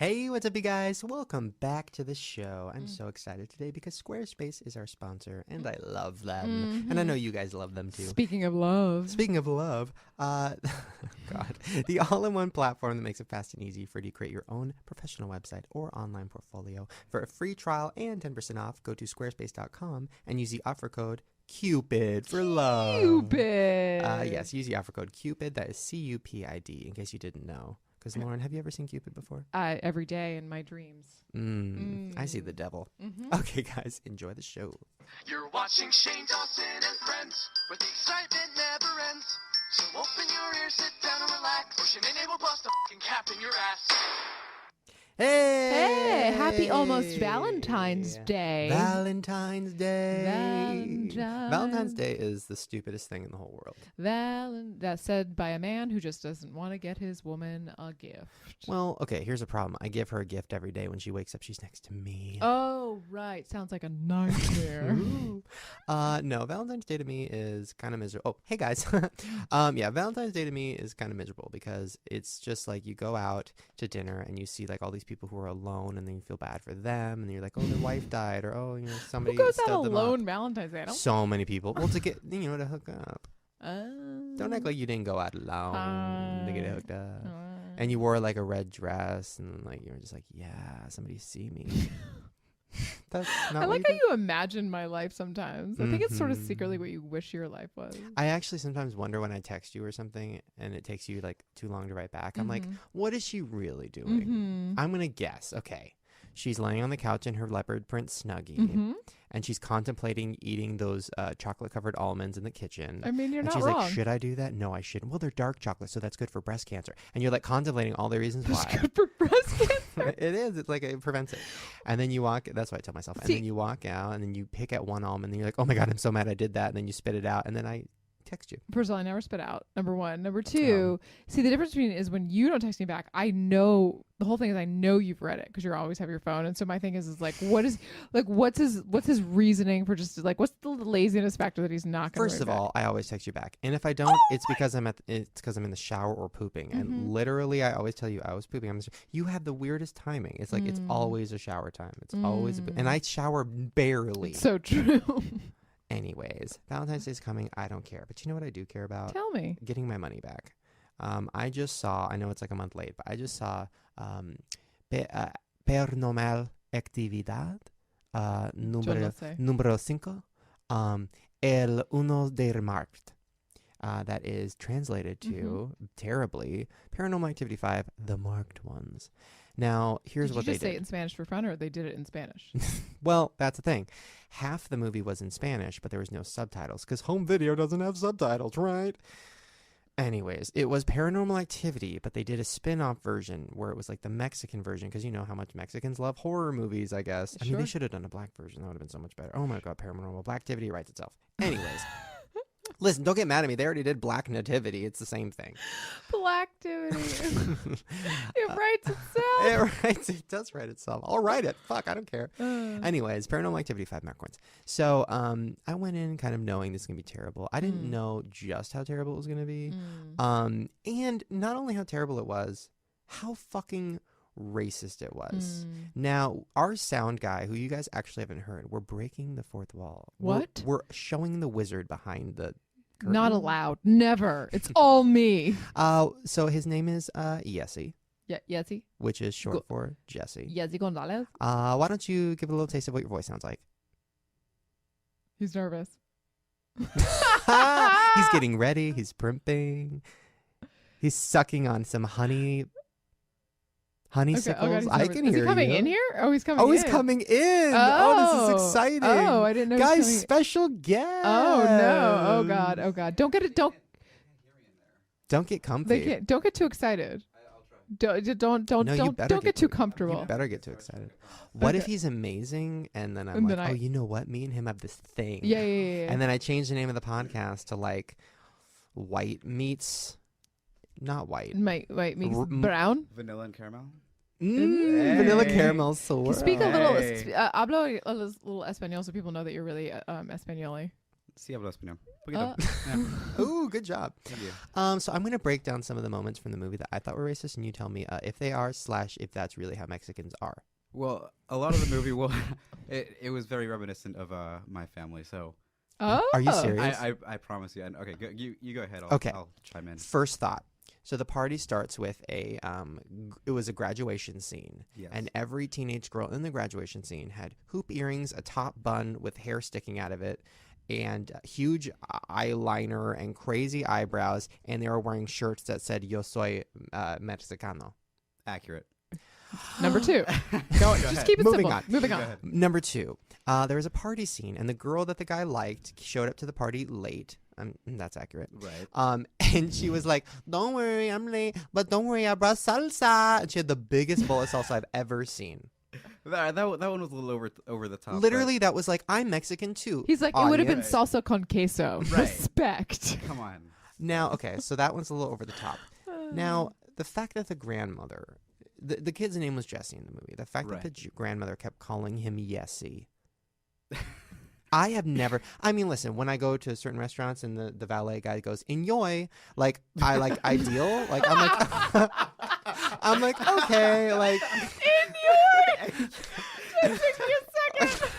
Hey, what's up, you guys? Welcome back to the show. I'm so excited today because Squarespace is our sponsor, and I love them. And I know you guys love them too. Speaking of love, God, the all-in-one platform that makes it fast and easy for you to create your own professional website or online portfolio. For a free trial and 10% off, go to squarespace.com and use the offer code Cupid for love. Cupid. Yes, use the offer code Cupid. That is CUPID, in case you didn't know. Because, Lauren, have you ever seen Cupid before? Every day in my dreams. I see the devil. Okay, guys, enjoy the show. You're watching Shane Dawson and Friends, where the excitement never ends. So open your ears, sit down and relax. Or Shanae will bust a fucking cap in your ass. Hey! Happy almost Valentine's Day. Valentine's Day. Valentine's Day is the stupidest thing in the whole world. That's said by a man who just doesn't want to get his woman a gift. Well, okay, here's a problem. I give her a gift every day. When she wakes up, she's next to me. Oh, right. Sounds like a nightmare. No, Valentine's Day to me is kind of miserable. Oh, hey, guys. Valentine's Day to me is kind of miserable because it's just like you go out to dinner and you see like all these people who are alone, and then you feel bad for them, and you're like, oh, their wife died, or oh, somebody who goes out stubbed them alone up. Valentine's Day? So many people. Well, to get to hook up. Don't act like you didn't go out alone to get hooked up. And you wore like a red dress, and like you were just like, yeah, somebody see me. That's not I like how you imagine my life sometimes. I think it's sort of secretly what you wish your life was. I actually sometimes wonder when I text you or something and it takes you like too long to write back. I'm like, what is she really doing? I'm going to guess. Okay. She's laying on the couch in her leopard print Snuggie, and she's contemplating eating those chocolate-covered almonds in the kitchen. I mean, you're not wrong. wrong. She's like, should I do that? No, I shouldn't. Well, they're dark chocolate, so that's good for breast cancer. And you're like contemplating all the reasons why. It's good for breast cancer. It is. It's like it prevents it. And then you walk. That's what I tell myself. And then you walk out, and then you pick at one almond, and you're like, oh my God, I'm so mad I did that. And then you spit it out, and then I text you. First of all, I never spit out. Number one. Number two, see, the difference between is when you don't text me back, I know the whole thing is I know you've read it because you always have your phone. And so my thing is like, what's his reasoning for just like, what's the laziness factor that he's not going to First of all, I always text you back. And if I don't, it's because I'm in the shower or pooping. And literally, I always tell you I was pooping. You have the weirdest timing. It's like, it's always a shower time. It's always, and I shower barely. It's so true. Anyways, Valentine's Day is coming. I don't care. But you know what I do care about? Tell me. Getting my money back. I just saw, I know it's like a month late, but I just saw Paranormal Actividad número 5, El Uno de Remarked. That is translated to, terribly, Paranormal Activity 5, The Marked Ones. Now, here's what they did. Did you just say it in Spanish for fun, or they did it in Spanish? Well, that's the thing. Half the movie was in Spanish, but there was no subtitles, because home video doesn't have subtitles, right? Anyways, it was Paranormal Activity, but they did a spin-off version where it was like the Mexican version, because you know how much Mexicans love horror movies, I guess. I mean, they should have done a black version. That would have been so much better. Oh my God, Paranormal Black Activity writes itself. Anyways. Listen, don't get mad at me. They already did Black Nativity. It's the same thing. Blacktivity. It writes itself. It does write itself. I'll write it. Fuck, I don't care. Anyways, Paranormal Activity 5 mark points. So I went in kind of knowing this is going to be terrible. I didn't know just how terrible it was going to be. And not only how terrible it was, how fucking racist it was. Now, our sound guy, who you guys actually haven't heard, we're breaking the fourth wall. What? We're showing the wizard behind the curtain. Not allowed. Never. It's all me. So his name is Yessie. Yeah, Yessie. Which is short for Jesse. Yessie Gonzalez. Why don't you give a little taste of what your voice sounds like? He's nervous. He's getting ready. He's primping. He's sucking on some honeysuckles. I can hear you. Is he coming in here? Oh, he's coming in. He's coming in. Oh, this is exciting. Oh, I didn't know. Guys, special guest. Oh, no. Oh, God. Oh, God. Don't get comfy. Don't get too excited. Don't get too comfortable. You better get too excited. What if he's amazing and then I'm like, oh, you know what? Me and him have this thing. Yeah. And then I change the name of the podcast to like White Meets... Not white. White meets brown. Vanilla and caramel. Hey. Vanilla caramel. So speak a little. Hablo a little español so people know that you're really español-y. Sí hablo español. Poquito. Ooh, good job. Thank you. So I'm going to break down some of the moments from the movie that I thought were racist, and you tell me if they are / if that's really how Mexicans are. Well, a lot of the movie, it was very reminiscent of my family. So Oh, Are you serious? I promise you. Okay, you go ahead. Okay. I'll chime in. First thought. So the party starts with it was a graduation scene. Yes. And every teenage girl in the graduation scene had hoop earrings, a top bun with hair sticking out of it, and huge eyeliner and crazy eyebrows, and they were wearing shirts that said "Yo soy Mexicano." Accurate. number 2. Go Just ahead. keep it Moving simple. on. Moving Go on. ahead. Number 2, there was a party scene, and the girl that the guy liked showed up to the party late. That's accurate. Right. And she was like, "Don't worry, I'm late, but don't worry, I brought salsa." And she had the biggest bowl of salsa I've ever seen. That one was a little over the top. Literally, that was like, I'm Mexican too. He's like, it would have been audience. salsa con queso. Right. Respect. but come on. Now, okay, so that one's a little over the top. Now, the fact that the grandmother, the kid's name was Jesse in the movie. The fact that Right. the grandmother kept calling him Yessie. I have never. I mean, listen. When I go to certain restaurants and the valet guy goes "Enjoy," like I like ideal. Like I'm like I'm like okay, like Just take me a second.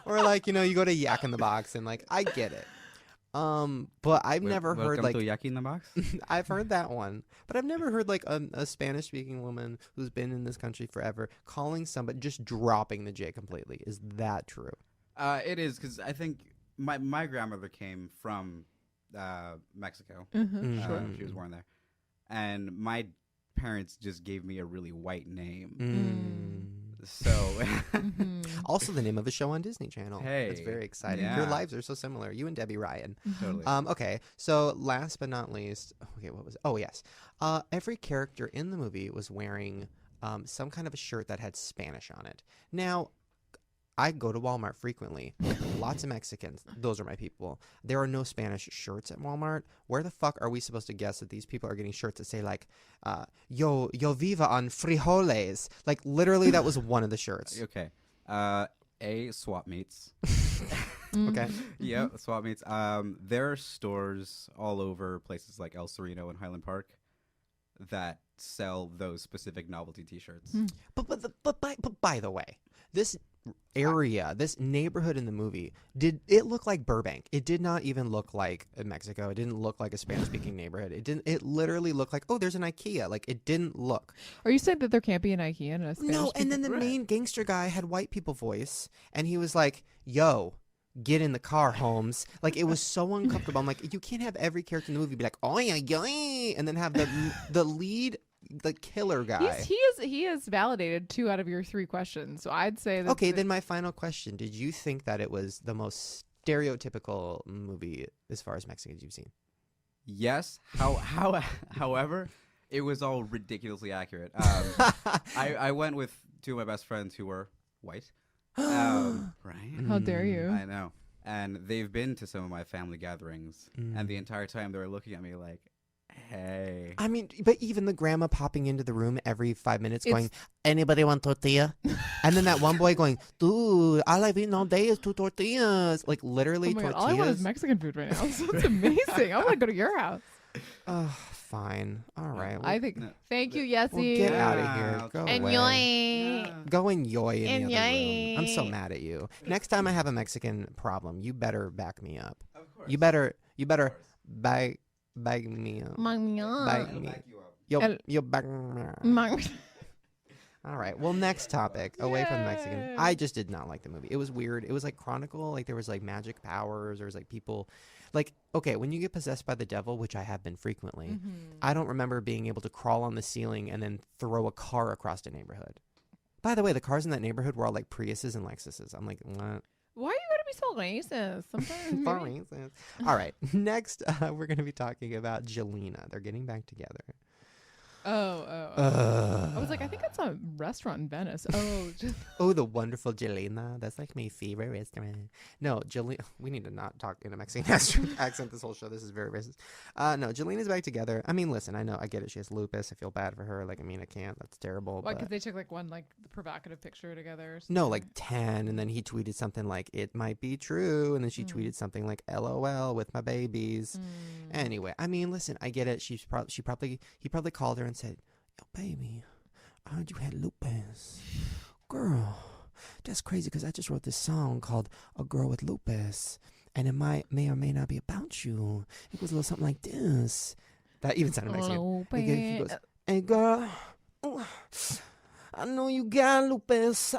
or like you go to Yak in the Box and like I get it. But I've never heard Welcome like to Yaki in the Box. I've heard that one, but I've never heard like a Spanish speaking woman who's been in this country forever calling somebody just dropping the J completely. Is that true? It is because I think my grandmother came from Mexico. Mhm. Mhm. She was born there, and my parents just gave me a really white name. So Mhm. Also, the name of a show on Disney Channel. It's Hey, very exciting. yeah. Your lives are so similar. You and Debbie Ryan. totally. Okay, so last but not least, okay, what was it? Oh, yes. Every character in the movie was wearing some kind of a shirt that had Spanish on it. Now, I go to Walmart frequently. Lots of Mexicans. Those are my people. There are no Spanish shirts at Walmart. Where the fuck are we supposed to guess that these people are getting shirts that say like, yo viva on frijoles? Like, literally, that was one of the shirts. Okay. Swap meets. Okay. Yeah, swap meets. There are stores all over places like El Sereno and Highland Park that sell those specific novelty T-shirts. But by the way, this area, this neighborhood in the movie, did it look like Burbank? It did not even look like Mexico. It didn't look like a Spanish-speaking neighborhood. It literally looked like, oh, there's an IKEA. Like, it didn't look. Are you saying that there can't be an IKEA in a Spanish? No, and then the Right. main gangster guy had white people voice, and he was like, "Yo, get in the car, Holmes." Like, it was so uncomfortable. I'm like, you can't have every character in the movie be like, "Oh yeah, yeah," and then have the lead, the killer guy. He has validated 2 out of your 3 questions. So I'd say that. Okay, then my final question: did you think that it was the most stereotypical movie as far as Mexicans you've seen? Yes. However, it was all ridiculously accurate. I went with 2 of my best friends who were white. Right. How dare you? I know. And they've been to some of my family gatherings, Mm. and the entire time they were looking at me like, "Hey." I mean, but even the grandma popping into the room every 5 minutes It's- going, "Anybody want tortilla?" And then that one boy going, "Dude, all I've eaten all day is 2 tortillas." Like, literally Oh my God, tortillas. all I want is Mexican food right now. So it's amazing. I want to go to your house. Oh, fine. All right. I think. No. Thank you, Well, Yessie. get Yeah. out of here. Go And away. Yeah. Go and yoy in the other Enjoy. room. I'm so mad at you. Next time I have a Mexican problem, you better back me up. Of course. You better Of course. bag me up. Bag I'll me. back you up. You'll back me up. All right. Well, next topic. Away from the Mexican. Yay. I just did not like the movie. It was weird. It was like Chronicle. Like, there was like magic powers. There was like people. Like, okay, when you get possessed by the devil, which I have been frequently, Mm-hmm. I don't remember being able to crawl on the ceiling and then throw a car across a neighborhood. By the way, the cars in that neighborhood were all like Priuses and Lexuses. I'm like, what? Why are you going to be so racist? Sometimes. For maybe- reasons. All right. Next, we're going to be talking about Jelena. They're getting back together. Oh. I was like, I think that's a restaurant in Venice. Oh, just Oh, the wonderful Jelena. That's like my favorite restaurant. No, Jelena. We need to not talk in a Mexican accent this whole show. This is very racist. No, Jelena's back together. I mean, listen, I know, I get it. She has lupus. I feel bad for her. Like, I mean, I can't. That's terrible. why? But Because they took like one like provocative picture together. Or no, something. like 10, and then he tweeted something like, it might be true, and then she tweeted something like, LOL with my babies. Anyway, I mean, listen, I get it. He probably called her and said, yo, baby, I heard you had lupus. Girl, that's crazy because I just wrote this song called A Girl with Lupus, and it may or may not be about you. It goes a little something like this. That even sounded Mexican. He goes, hey, girl, I know you got lupus.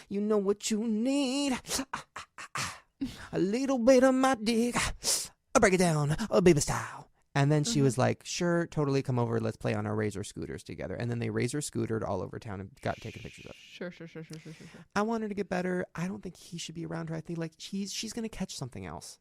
You know what you need. A little bit of my dick. I'll break it down, baby style. And then she was like, sure, totally, come over. Let's play on our Razor scooters together. And then they Razor scootered all over town and got taken pictures of. Sure. I want her to get better. I don't think he should be around her. I think like she's going to catch something else.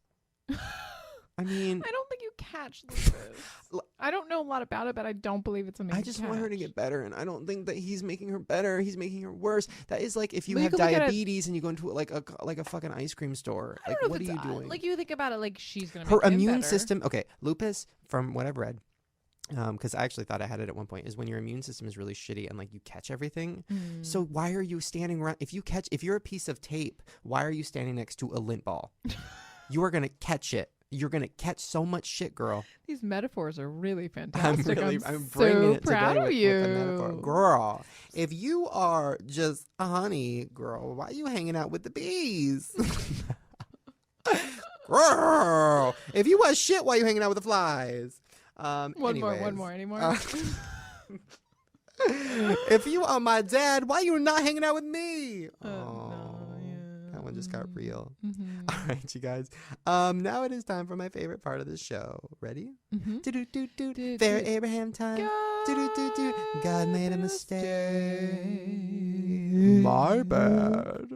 I mean, I don't think you catch lupus. I don't know a lot about it, but I don't believe it's something. I just want her to get better, and I don't think that he's making her better. He's making her worse. That is like if you Well, you have could look at diabetes and you go into like a fucking ice cream store. I Like, don't know what are if you it's, doing? Like you think about it, like she's gonna. Her Make him immune better. system. Okay, lupus, from what I've read, because I actually thought I had it at one point, is when your immune system is really shitty and like you catch everything. So why are you standing around? If you're a piece of tape, why are you standing next to a lint ball? You are gonna catch it. You're gonna catch so much shit, girl. These metaphors are really fantastic. I'm so bringing it proud today of with you, a metaphor. Girl. If you are just a honey, girl, why are you hanging out with the bees? Girl, if you was shit, why are you hanging out with the flies? One more. Any more? If you are my dad, why are you not hanging out with me? That one just got real. All right, you guys. Now it is time for my favorite part of the show. Ready? Do-do-do-do. Fair Abraham time. Do-do-do-do. God made a mistake. My bad.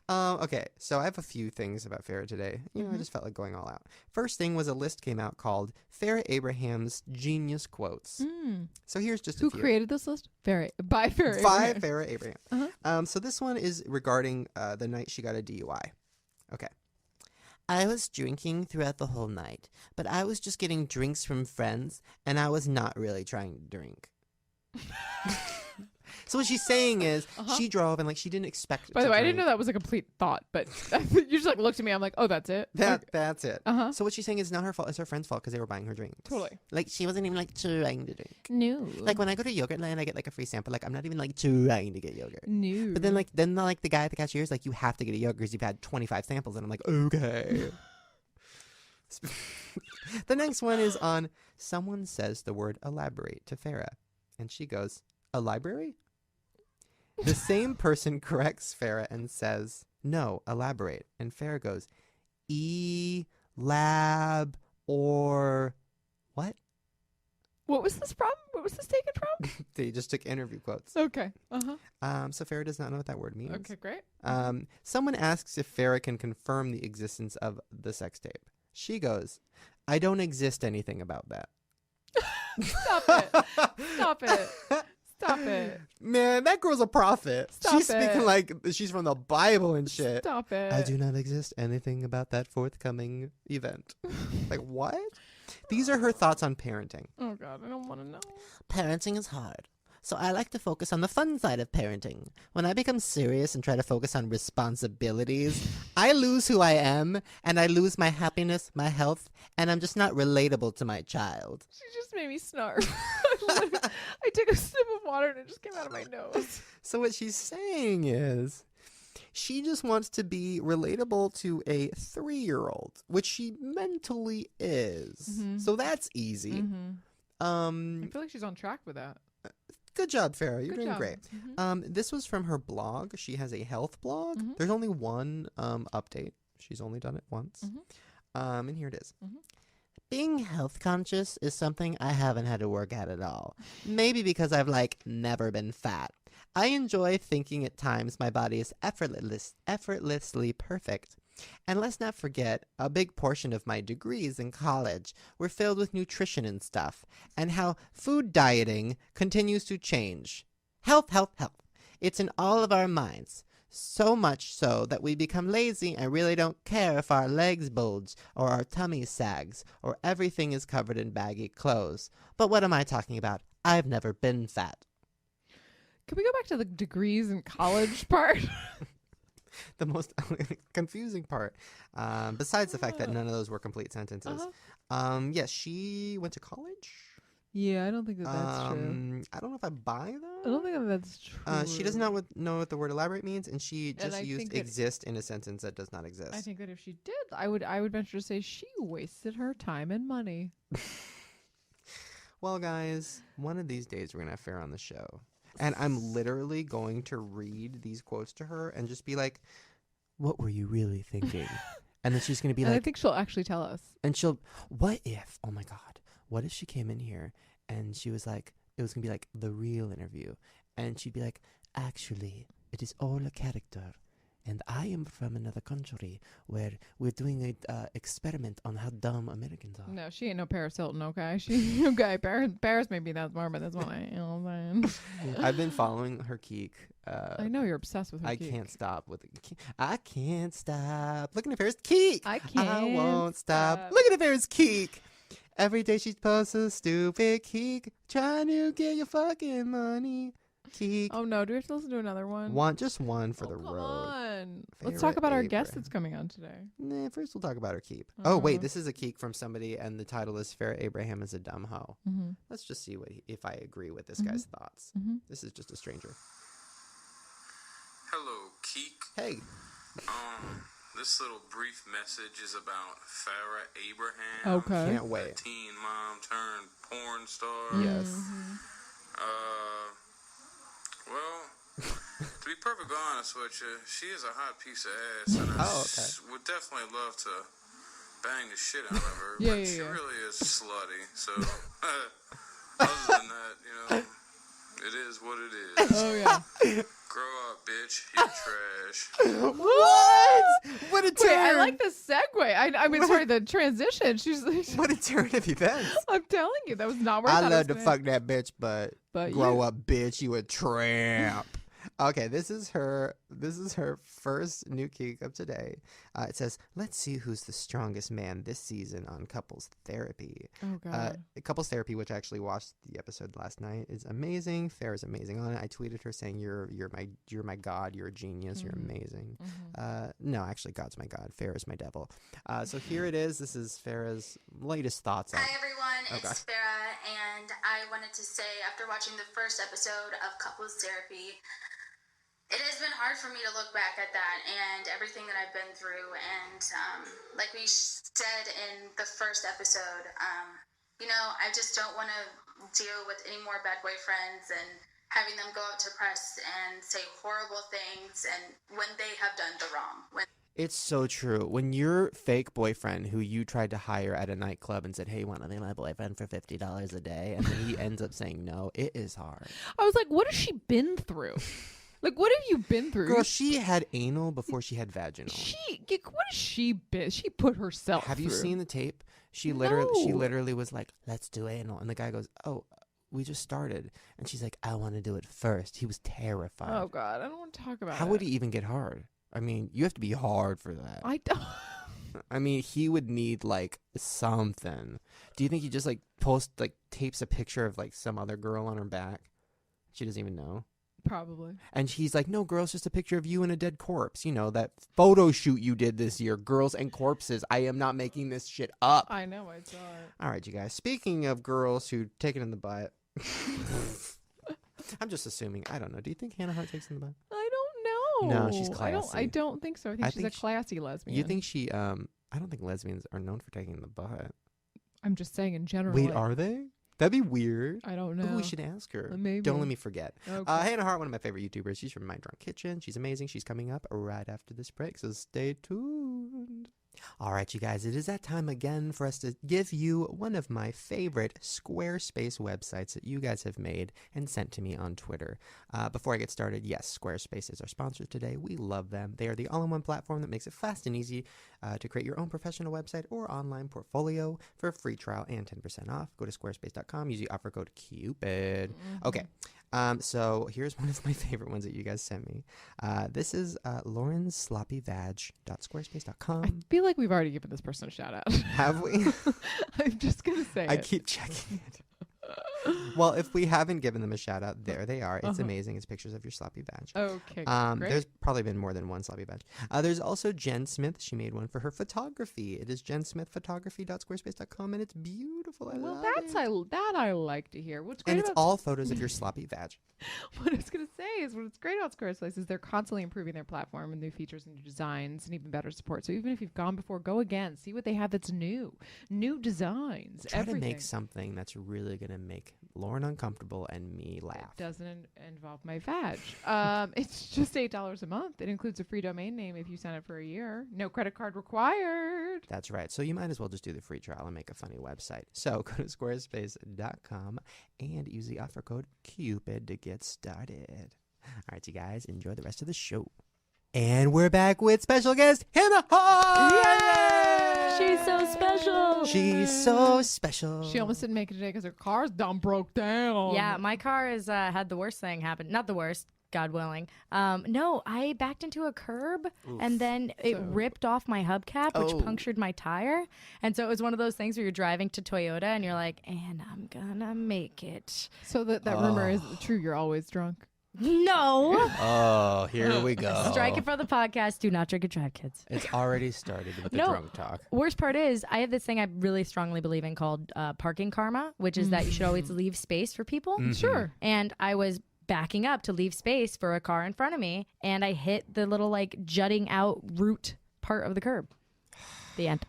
Okay, so I have a few things about Farrah today. I just felt like going all out. First thing was a list came out called Farrah Abraham's Genius Quotes. So here's just Who a few. created this list? By Farrah By Abraham. Farrah Abraham. So this one is regarding the night she got a DUI. Okay. I was drinking throughout the whole night, but I was just getting drinks from friends, and I was not really trying to drink. So what she's saying is she drove and like she didn't expect. By the way, I didn't know that was a complete thought, but you just like looked at me. I'm like, oh, that's it. That's it. So what she's saying is not her fault. It's her friend's fault because they were buying her drinks. Totally. Like she wasn't even like trying to drink. No. Like when I go to Yogurtland, I get like a free sample. Like I'm not even like trying to get yogurt. No. But then the guy at the cashier is like, you have to get a yogurt because you've had 25 samples, and I'm like, okay. The next one is on someone says the word elaborate to Farrah, and she goes, a library? The same person corrects Farrah and says, no, elaborate. And Farrah goes, lab or what? What was this from? What was this taken from? They just took interview quotes. Okay. So Farrah does not know what that word means. Okay, great. Someone asks if Farrah can confirm the existence of the sex tape. She goes, I don't exist anything about that. Stop it. Stop it. Stop it. Man, that girl's a prophet. She's speaking like she's from the Bible and shit. Stop it. I do not exist anything about that forthcoming event. Like, what? These are her thoughts on parenting. Oh, God, I don't want to know. Parenting is hard. So I like to focus on the fun side of parenting. When I become serious and try to focus on responsibilities, I lose who I am, and I lose my happiness, my health, and I'm just not relatable to my child. She just made me snarf. I took a sip of water and it just came out of my nose. So what she's saying is she just wants to be relatable to a 3-year-old, which she mentally is. So that's easy. I feel like she's on track with that. Good job, Farrah. You're doing job. great. This was from her blog. She has a health blog. There's only one update. She's only done it once. And here it is. Being health conscious is something I haven't had to work at all. Maybe because I've never been fat. I enjoy thinking at times my body is effortlessly perfect. And let's not forget, a big portion of my degrees in college were filled with nutrition and stuff, and how food dieting continues to change. Health, health, health. It's in all of our minds. So much so that we become lazy and really don't care if our legs bulge or our tummy sags or everything is covered in baggy clothes. But what am I talking about? I've never been fat. Can we go back to the degrees in college part? The most confusing part, besides the fact that none of those were complete sentences. Yes, she went to college. Yeah, I don't think that's true. I don't know if I buy that. I don't think that's true. She does not know what the word elaborate means, and she And just I used think that- exist in a sentence that does not exist. I think that if she did, I would venture to say she wasted her time and money. Well, guys, one of these days we're going to have Farrah on the show. And I'm literally going to read these quotes to her and just be like, what were you really thinking? And then she's going to be And I like, think she'll actually tell us. and she'll, what if, oh my God, what if she came in here and she was like, it was going to be like the real interview. And she'd be like, actually, it is all a character. And I am from another country where we're doing an experiment on how dumb Americans are. No, she ain't no Paris Hilton, okay? She okay. Paris may be that smart, but that's what I, you know what I'm saying? I've been following her geek. I know you're obsessed with her. I geek. can't stop with it. I can't stop looking at Farrah's Keek. I can't. I won't stop stop. looking at Farrah's Keek. Every day she posts a stupid Keek, trying to get your fucking money. Keek. Oh no, do we have to listen to another one? Just one for the come road. on. Let's Farrah talk about our guest Abraham. that's coming on today. Nah, first we'll talk about her keep. Oh wait, Uh-huh. this is a keek from somebody, and the title is "Farrah Abraham is a dumb hoe." Mm-hmm. Let's just see if I agree with this guy's thoughts. Mm-hmm. This is just a stranger. Hello, Keek. Hey, This little brief message is about Farrah Abraham. Okay. can't wait. Teen mom turned porn star. Yes. Well, to be perfectly honest with you, she is a hot piece of ass, and I would definitely love to bang the shit out of her. Yeah, but yeah, she yeah. really is slutty. So, other than that, it is what it is. Oh yeah. Grow up, bitch. You're trash. What? What a turn! Wait, I like the segue. I mean, sorry, the transition. She's. What a turn of events. I'm telling you, that was not where I I thought it love was to gonna- fuck that bitch, but But grow you- up, bitch. You a tramp. Okay, this is her first new geek of today. It says, "Let's see who's the strongest man this season on couples therapy." Oh god. Couples therapy, which I actually watched the episode last night, is amazing. Farrah's amazing on it. I tweeted her saying, "You're my god. You're a genius. You're amazing." No, actually, God's my god. Farrah's my devil. So here it is. This is Farrah's latest thoughts on. Hi everyone, Okay. it's Farrah, and I wanted to say after watching the first episode of Couples Therapy, it has been hard for me to look back at that and everything that I've been through. And like we said in the first episode, I just don't want to deal with any more bad boyfriends and having them go out to press and say horrible things and when they have done the wrong. It's so true. When your fake boyfriend, who you tried to hire at a nightclub and said, "Hey, want to be my boyfriend for $50 a day," and then he ends up saying no, it is hard. I was like, what has she been through? Like, what have you been through? Girl, she had anal before she had vaginal. What has she been? She put herself. Have you through. seen the tape? She No. literally was like, "Let's do anal," and the guy goes, "Oh, we just started," and she's like, "I want to do it first." He was terrified. Oh god, I don't want to talk about. How it. would he even get hard? I mean, you have to be hard for that. I don't. I mean, he would need like something. Do you think he just like tapes a picture of like some other girl on her back? She doesn't even know. Probably. And he's like, "No, girl, it's just a picture of you and a dead corpse. You know, that photo shoot you did this year. Girls and corpses. I am not making this shit up." I know. I saw it. All right, you guys. Speaking of girls who take it in the butt. I'm just assuming. I don't know. Do you think Hannah Hart takes it in the butt? I don't know. No, she's I classy. don't think so. I think I she's think a classy lesbian. You think she, I don't think lesbians are known for taking the butt. I'm just saying in general. Wait, like, are they? That'd be weird. I don't know. Oh, we should ask her. Maybe. Don't let me forget. Okay. Hannah Hart, one of my favorite YouTubers. She's from My Drunk Kitchen. She's amazing. She's coming up right after this break, so stay tuned. All right, you guys, it is that time again for us to give you one of my favorite Squarespace websites that you guys have made and sent to me on Twitter. Before I get started, yes, Squarespace is our sponsor today. We love them. They are the all-in-one platform that makes it fast and easy to create your own professional website or online portfolio. For a free trial and 10% off, go to squarespace.com. Use the offer code CUPID. Okay, So here's one of my favorite ones that you guys sent me. This is laurensloppyvag.squarespace.com. I feel like we've already given this person a shout out. Have we? I'm just gonna say I it. keep checking it. Well, if we haven't given them a shout out, there they are. It's amazing. It's pictures of your sloppy vag. Okay, great. There's probably been more than one sloppy vag. There's also Jen Smith. She made one for her photography. It is jensmithphotography.squarespace.com, and it's beautiful. I love it. That I like to hear. What's great And it's about all photos of your sloppy vag. what I was going to say is what's great about Squarespace is they're constantly improving their platform and new features and new designs and even better support. So even if you've gone before, go again. See what they have that's new designs. Try everything. to make something that's really going to make Lauren uncomfortable and me laugh. Doesn't involve my vag. It's just $8 a month. It includes a free domain name if you sign up for a year. No credit card required. That's right. So you might as well just do the free trial and make a funny website. So go to squarespace.com and use the offer code CUPID to get started. All right, you guys, enjoy the rest of the show. And we're back with special guest Hanna. Yay! She's so special. She's so special. She almost didn't make it today because her car's broke down. Yeah, my car has had the worst thing happen. Not the worst, God willing. No, I backed into a curb and then it ripped off my hubcap, which punctured my tire. And so it was one of those things where you're driving to Toyota and you're like, and I'm gonna make it. So that rumor is true. You're always drunk. No. Oh, here we go. Strike it for the podcast. Do not drink and drive, kids. It's already started with the No. drunk talk. Worst part is I have this thing I really strongly believe in called parking karma, which is that you should always leave space for people. Sure. And I was backing up to leave space for a car in front of me, and I hit the little like jutting out root part of the curb. The end.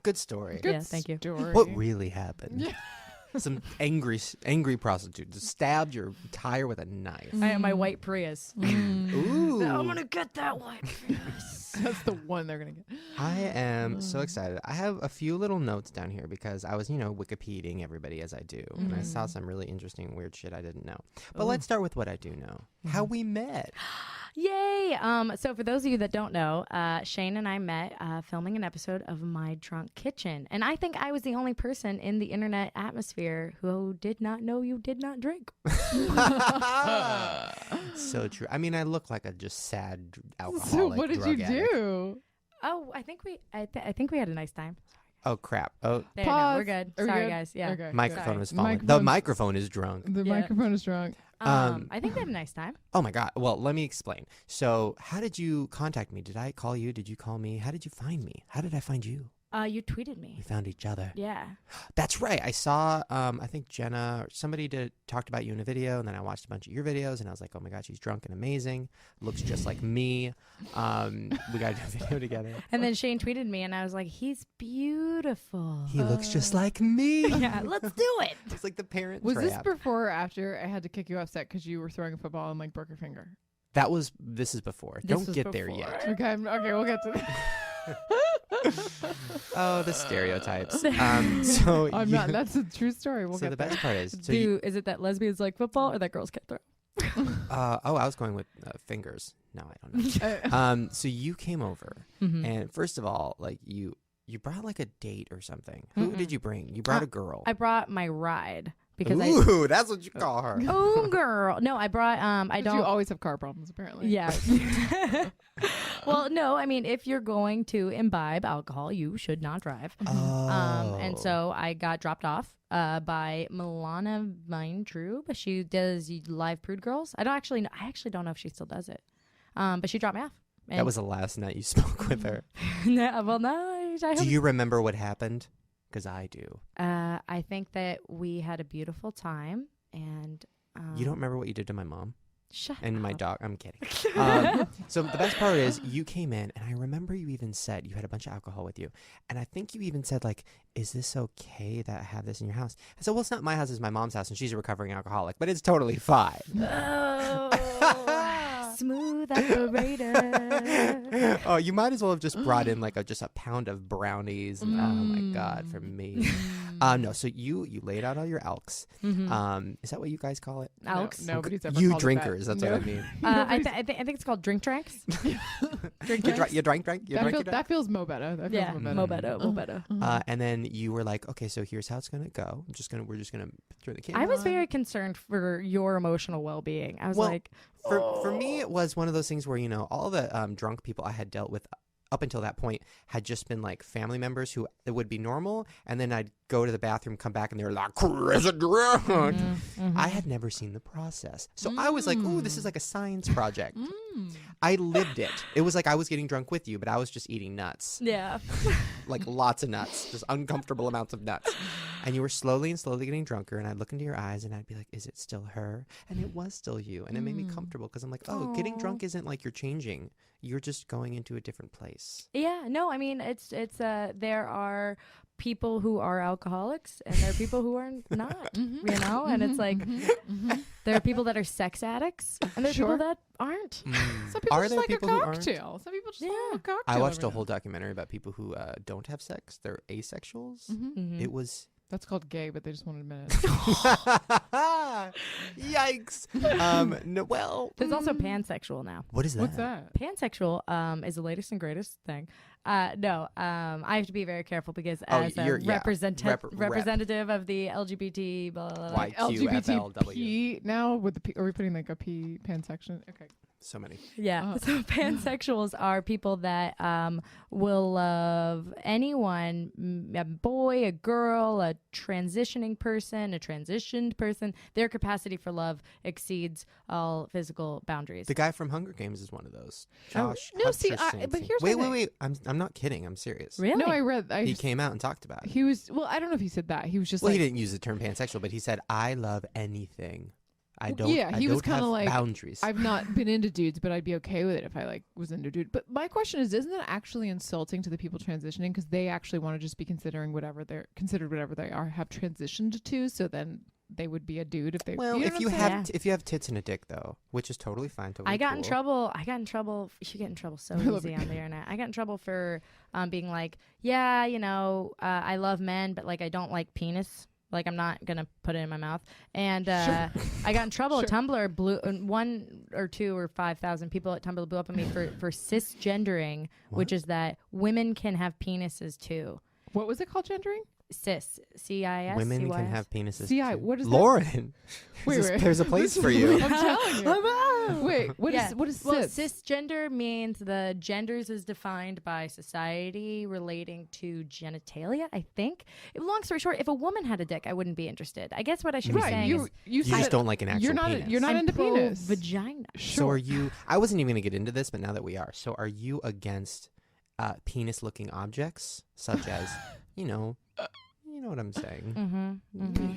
Good story. Yeah, thank you. Story. What really happened? Some angry prostitute just stabbed your tire with a knife. I am my white Prius. Ooh. I'm gonna get that white Prius. That's the one they're going to get. I am so excited. I have a few little notes down here because I was, Wikipediaing everybody as I do. And I saw some really interesting, weird shit I didn't know. But let's start with what I do know. How we met. Yay! So for those of you that don't know, Shane and I met filming an episode of My Drunk Kitchen. And I think I was the only person in the internet atmosphere who did not know you did not drink. So true. I mean, I look like a just sad alcoholic. So what did you drug addict. do? Oh, I think we had a nice time. Oh, crap. Oh, There, Pause. no, we're good. Are we Sorry, good? guys. Yeah. Okay. microphone Sorry. was falling. The Microphone's- microphone is drunk. The Yeah. microphone is drunk. I think we had a nice time. Oh, my God. Well, let me explain. So how did you contact me? Did I call you? Did you call me? How did you find me? How did I find you? You tweeted We me. found each other. Yeah. That's right. I saw, I think Jenna or somebody talked about you in a video, and then I watched a bunch of your videos, and I was like, oh my God, she's drunk and amazing. Looks just like me. We got to do a video together. And then Shane tweeted me, and I was like, he's beautiful. He looks just like me. Yeah, let's do it. It's like the parent Was this trap. before or after I had to kick you off set because you were throwing a football and broke your finger? This is before. This Don't was get there before. yet. Okay, we'll get to that. Oh, the stereotypes. So I'm you- not. That's a true story. We'll so get the there. best part is, so you, Is it that lesbians like football or that girls can't throw? I was going with fingers. No, I don't know. So you came over, and first of all, like you brought like a date or something. Who did you bring? You brought a girl. I brought my ride because Ooh, that's what you call her. oh girl. No, I brought I But don't you always have car problems, apparently. Yeah. Well, no, I mean, if you're going to imbibe alcohol, you should not drive. Oh. And so I got dropped off by Milana Weintraub. She does Live Prude Girls. I actually don't know if she still does it. But she dropped me off. That And- was the last night you spoke with her. no, well, no. I Do hope- you remember what happened? Because I do. I think that we had a beautiful time, and You don't remember what you did to my mom? shut And my up. dog. I'm kidding. So the best part is you came in, and I remember you even said you had a bunch of alcohol with you. And I think you even said, like, is this okay that I have this in your house? I said, well, it's not my house, it's my mom's house, and she's a recovering alcoholic, but it's totally fine. Oh, smooth operator. Oh, you might as well have just brought in like just a pound of brownies. And, oh my God, for me. No, so you laid out all your alks. Is that what you guys call it? Alks. Nobody's ever You called it drinkers, that. that's what I mean. I think it's called drink tranks. You drank. That feels mo better. That feels Yeah, mo better. mo better. And then you were like, okay, so here's how it's gonna go. We're just gonna turn the camera. I was on. very concerned for your emotional well-being. I was Well, like, for me, it was one of those things where all the drunk people I had dealt with up until that point had just been like family members who it would be normal, and then I'd go to the bathroom, come back, and they were like, "Chris drunk." I had never seen the process, so I was like, "Ooh, this is like a science project." I lived it. It was like I was getting drunk with you, but I was just eating nuts, yeah. like lots of nuts, just uncomfortable amounts of nuts. And you were slowly getting drunker, and I'd look into your eyes, and I'd be like, "Is it still her?" And it was still you, and it made me comfortable because I'm like, "Oh, getting drunk isn't like you're changing. You're just going into a different place." Yeah, no, I mean it's there are people who are alcoholics and there are people who are not, and it's like there are people that are sex addicts and there are people that aren't. Some people Are just there like people a who aren't? cocktail. Some people just like a cocktail. I watched every a whole now documentary about people who don't have sex. They're asexuals. and then. It was That's called gay, but they just wanted a minute. yikes. No, well, There's also pansexual now. what is that? What's that? Pansexual is the latest and greatest thing. No, I have to be very careful because Oh, as a you're- yeah. representative of the LGBT, blah, blah, blah, Why? LGBT QFLW. P now with the P. Are we putting like a P pansection? Okay. So many. Yeah. So pansexuals are people that will love anyone, a boy, a girl, a transitioning person, a transitioned person. Their capacity for love exceeds all physical boundaries. The guy from Hunger Games is one of those. Oh, Josh. no, see, Hutcherson. but here's wait, my wait. I'm not kidding. I'm serious. Really? No, I read. He came out and talked about it. He was. Well, I don't know if he said that. He was just Well, like. he didn't use the term pansexual, but he said, "I love anything. I don't. Yeah, I he was don't have kinda like, boundaries." I've not been into dudes, but I'd be okay with it if I like was into dude. But my question is, isn't that actually insulting to the people transitioning because they actually want to just be considered whatever they are have transitioned to? So then they would be a dude if they. Well, you know if what you I'm have saying? if you have tits and a dick though, which is totally fine. Totally I got cool. in trouble. You get in trouble so easy on the internet. I got in trouble for being like, yeah, I love men, but like I don't like penis. Like I'm not gonna put it in my mouth. And I got in trouble. Sure. Tumblr blew 1 or 2 or 5,000 people at Tumblr blew up on me for cisgendering, which is that women can have penises too. What was it called? Gendering? Cis, CIS. Women CYS. can have penises. CI. too. What is that? Lauren? Wait, wait. There's a place for you. I'm telling you. Wait, what is Well, cis? cisgender means the genders is defined by society relating to genitalia, I think. Long story short, if a woman had a dick, I wouldn't be interested. I guess what I should be Right, saying is You just don't like an actual you're not. penis. You're not I'm into pro penis. vagina. So are you? I wasn't even gonna get into this, but now that we are, so are you against penis-looking objects such as, you know what I'm saying?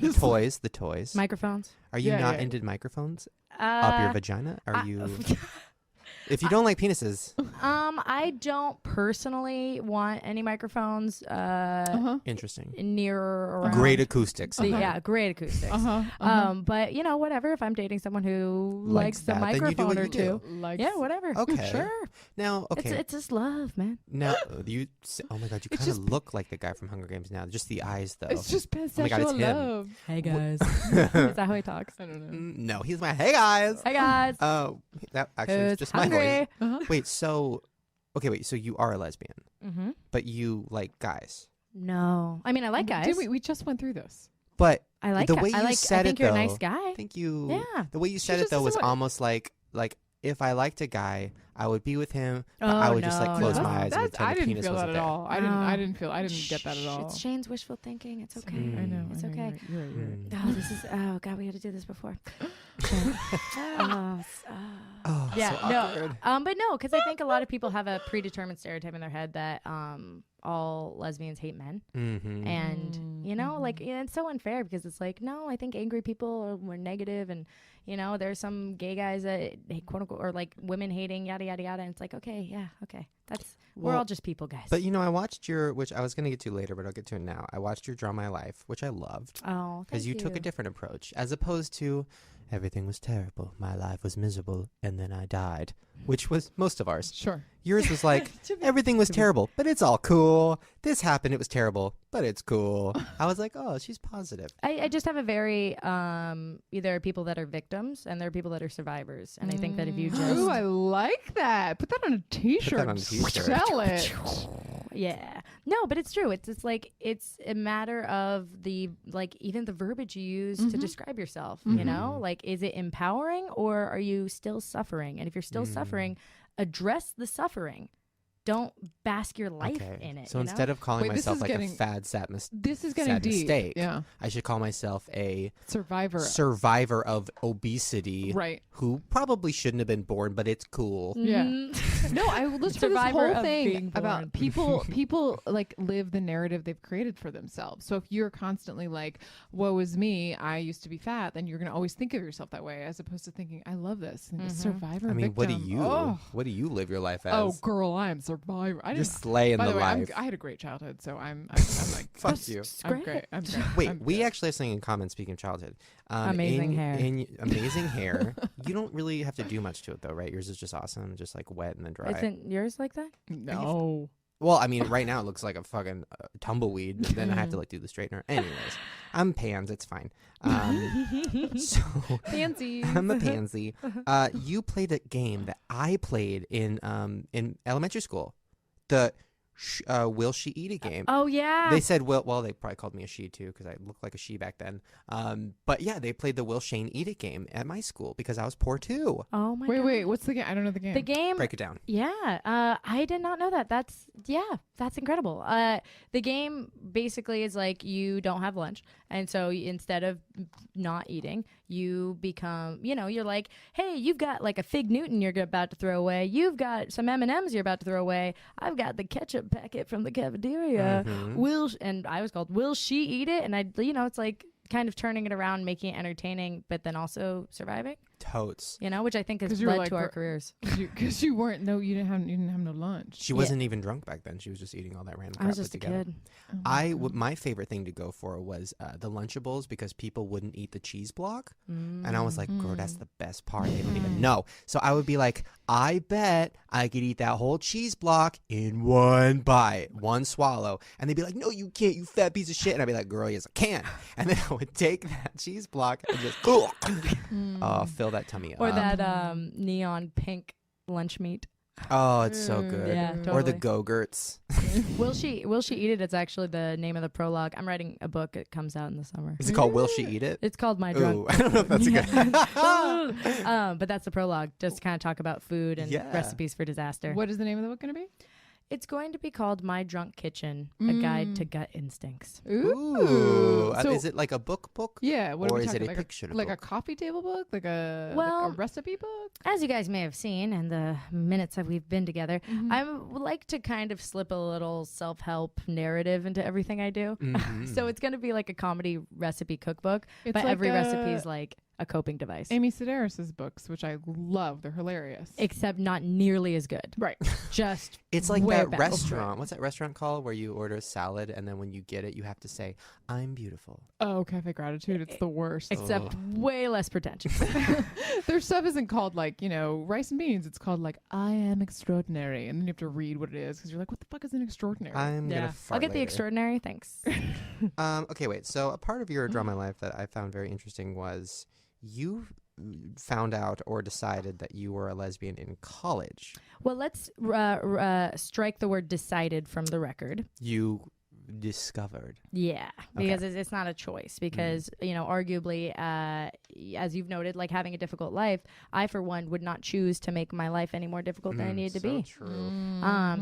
The toys. Microphones. Are you Yeah, not yeah. into microphones up your vagina? Are you? If you don't like penises, I don't personally want any microphones interesting. near or around. Great acoustics. Yeah, great acoustics. But whatever. If I'm dating someone who likes the that, then you do microphone what or you do. two, yeah, whatever. Okay. Sure. Now, okay. It's just love, man. Now oh my god, you It's kind of just- look like the guy from Hunger Games now. Just the eyes, though. It's just Oh my God, it's pansexual him. love. Hey guys. Is that how he talks? I don't know. No, he's my hey guys. Hey guys. Oh, that actually is Who's just hungry? my voice. Uh-huh. Wait, so you are a lesbian, Mm-hmm. but you like guys. No, I mean I like guys. Did we just went through this. But I like the gu- way I you like. said I think it, you're though, a nice guy. I think you. Yeah. The way you said it just though was doesn't want- almost like if I liked a guy, I would be with him. But I would just like no, close no. my eyes and I pretend the didn't penis feel that wasn't at there. all. I didn't get that at all. It's Shane's wishful thinking. It's okay. Mm. I know. It's I know, okay. You're right. Oh, this is. Oh God, we had to do this before. Oh, Yeah, so awkward. no. But no, because I think a lot of people have a predetermined stereotype in their head that all lesbians hate men, Mm-hmm. and it's so unfair because it's like, no, I think angry people were negative, and there's some gay guys that quote unquote or like women hating yada yada yada, and it's like, okay, yeah, okay, we're Well, all just people, guys. But I watched which I was going to get to later, but I'll get to it now. I watched your Draw My Life, which I loved oh, because thank you took a you. different approach as opposed to everything was terrible, my life was miserable, and then I died. which was most of ours. Sure. Yours was like, everything was terrible, but it's all cool. This happened, it was terrible, but it's cool. I was like, oh, she's positive. I just have a very there are people that are victims and there are people that are survivors, and I think that if you just Ooh, I like that. Put that on a t-shirt. on a t-shirt. Sell it. yeah, no, but it's true. It's like it's a matter of the like even the verbiage you use to describe yourself. You know, like is it empowering or are you still suffering? And if you're still suffering, address the suffering. Don't bask your life in it. So you know? instead of calling Wait, this myself is like getting- a fad sad mistake, This is getting deep. mistake, Yeah. I should call myself a Survivor. of obesity, Right. who probably shouldn't have been born, but it's cool. Yeah. Mm. No, I listened to this Survivor whole of thing being born. about people like live the narrative they've created for themselves. So if you're constantly like, woe is me, I used to be fat, then you're going to always think of yourself that way as opposed to thinking, I love this. And survivor I mean, victim. what do you live your life as? Oh, girl, I'm survivor. I You're didn't. slaying By the the way, life. I had a great childhood, so I'm like, Fuck you. I'm great. I'm great. Wait, I'm we good. actually have something in common. Speaking of childhood, Amazing hair. Amazing hair. You don't really have to do much to it, though, right? Yours is just awesome, just like wet and then dry. Isn't yours like that? No. Well, I mean, right now it looks like a fucking tumbleweed. But then I have to like do the straightener. Anyways, I'm pans. It's fine. So Fancy. I'm a pansy. You played a game that I played in elementary school. The Will She Eat It game. Oh yeah. They said, well, they probably called me a she too because I looked like a she back then. But yeah, they played the Will Shane Eat It game at my school because I was poor too. oh my god. Wait. What's the game? I don't know the game. The game. Break it down. Yeah, I did not know that. That's incredible. The game basically is like you don't have lunch, and so instead of not eating, you become, you're like, hey, you've got like a Fig Newton you're about to throw away. You've got some M&Ms you're about to throw away. I've got the ketchup packet from the cafeteria. And I was called Will She Eat It? And it's like kind of turning it around, making it entertaining, but then also surviving. Totes. Which I think has 'Cause you were led like, to our careers. Because you weren't. No, you didn't have no lunch. She wasn't even drunk back then. She was just eating all that random crap. I was just put a together. kid. My favorite thing to go for was the Lunchables because people wouldn't eat the cheese block. And I was like, girl, that's the best part. They don't even know. So I would be like, I bet I could eat that whole cheese block in one bite, one swallow. And they'd be like, no, you can't, you fat piece of shit. And I'd be like, girl, yes, I can. And then I would take that cheese block and just fill that tummy up. Or that neon pink lunch meat. Oh, it's so good. Yeah, Or the totally. Go-Gurts. Will she Eat It? It's actually the name of the prologue. I'm writing a book. It comes out in the summer. Is it called Will She Eat It? It's called My Drunk. Ooh, I don't know if that's a good. But that's the prologue. Just to kind of talk about food and Yeah. recipes for disaster. What is the name of the book going to be? It's going to be called My Drunk Kitchen, a guide to gut instincts. Ooh. So- Is it like a book? Yeah. What are Or we is it talking, a like picture like book? a coffee table book, like a Well, recipe book? As you guys may have seen in the minutes that we've been together, I like to kind of slip a little self-help narrative into everything I do. So it's going to be like a comedy recipe cookbook, It's but like every a- recipe is like a coping device. Amy Sedaris's books, which I love. They're hilarious. Except not nearly as good. Right. Just It's like way that better. restaurant. What's that restaurant called where you order a salad and then when you get it, you have to say, I'm beautiful. Oh, Cafe Gratitude. It's the worst. except way less pretentious. Their stuff isn't called like, rice and beans. It's called like, I am extraordinary. And then you have to read what it is because you're like, what the fuck is an extraordinary? I'm going yeah. to fart I'll get the later. extraordinary. Thanks. Okay, wait. So a part of your drama life that I found very interesting was you found out or decided that you were a lesbian in college. Well, let's strike the word decided from the record. You discovered. Yeah, because it's not a choice. Because arguably, as you've noted, like having a difficult life, I for one would not choose to make my life any more difficult than it needed to be. True.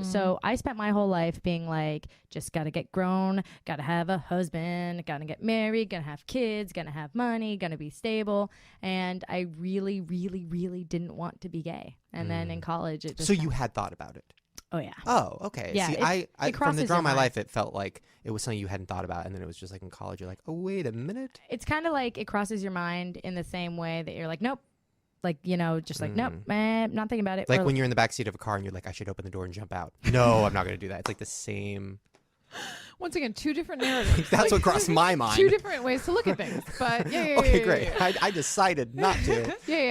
So I spent my whole life being like, just gotta get grown, gotta have a husband, gotta get married, gonna have kids, gonna have money, gonna be stable, and I really, really, really didn't want to be gay. And then in college, it just So you had thought about it. oh yeah. Oh, okay. Yeah, See, it I from crosses the your drama of my mind. life, it felt like it was something you hadn't thought about, and then it was just like in college, you're like, oh, wait a minute. It's kind of like it crosses your mind in the same way that you're like, nope. Like, just like, nope, not thinking about it. Like Or when you're in the backseat of a car and you're like, I should open the door and jump out. No, I'm not going to do that. It's like the same. Once again, two different narratives. That's what crossed my mind. Two different ways to look at things. But yeah. Okay, great. I decided not to.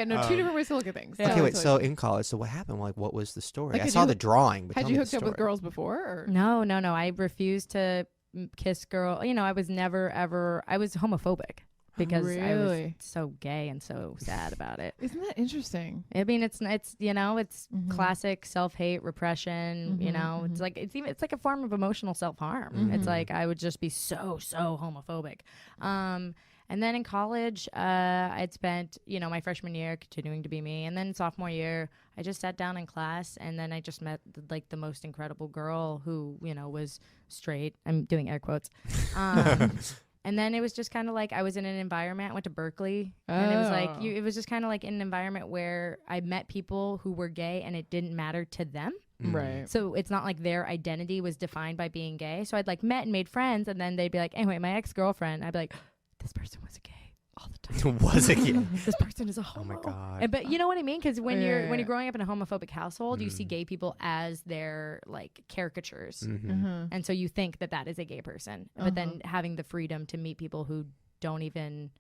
No, two different ways to look at things. Okay, wait. So in college, so what happened? Like, what was the story? Like, I saw the drawing, but had tell you me hooked the up with story. girls before? Or? No. I refused to kiss girl. I was never ever. I was homophobic because I was Really? so gay and so sad about it. Isn't that interesting? I mean, it's classic self-hate repression. It's like it's like a form of emotional self-harm. It's like I would just be so homophobic. And then in college, I'd spent my freshman year continuing to be me, and then sophomore year, I just sat down in class, and then I just met like the most incredible girl who was straight. I'm doing air quotes. And then it was just kind of like I was in an environment. I went to Berkeley, and it was like it was just kind of like in an environment where I met people who were gay, and it didn't matter to them. Right. So it's not like their identity was defined by being gay. So I'd like met and made friends, and then they'd be like, "Anyway, my ex-girlfriend," I'd be like, "This person was gay all the time. Was it? Yeah. This person is a homo." Oh my God. But you know what I mean? Because when you're Yeah. growing up in a homophobic household, you see gay people as their like caricatures, Mm-hmm. and so you think that is a gay person. But then having the freedom to meet people who don't even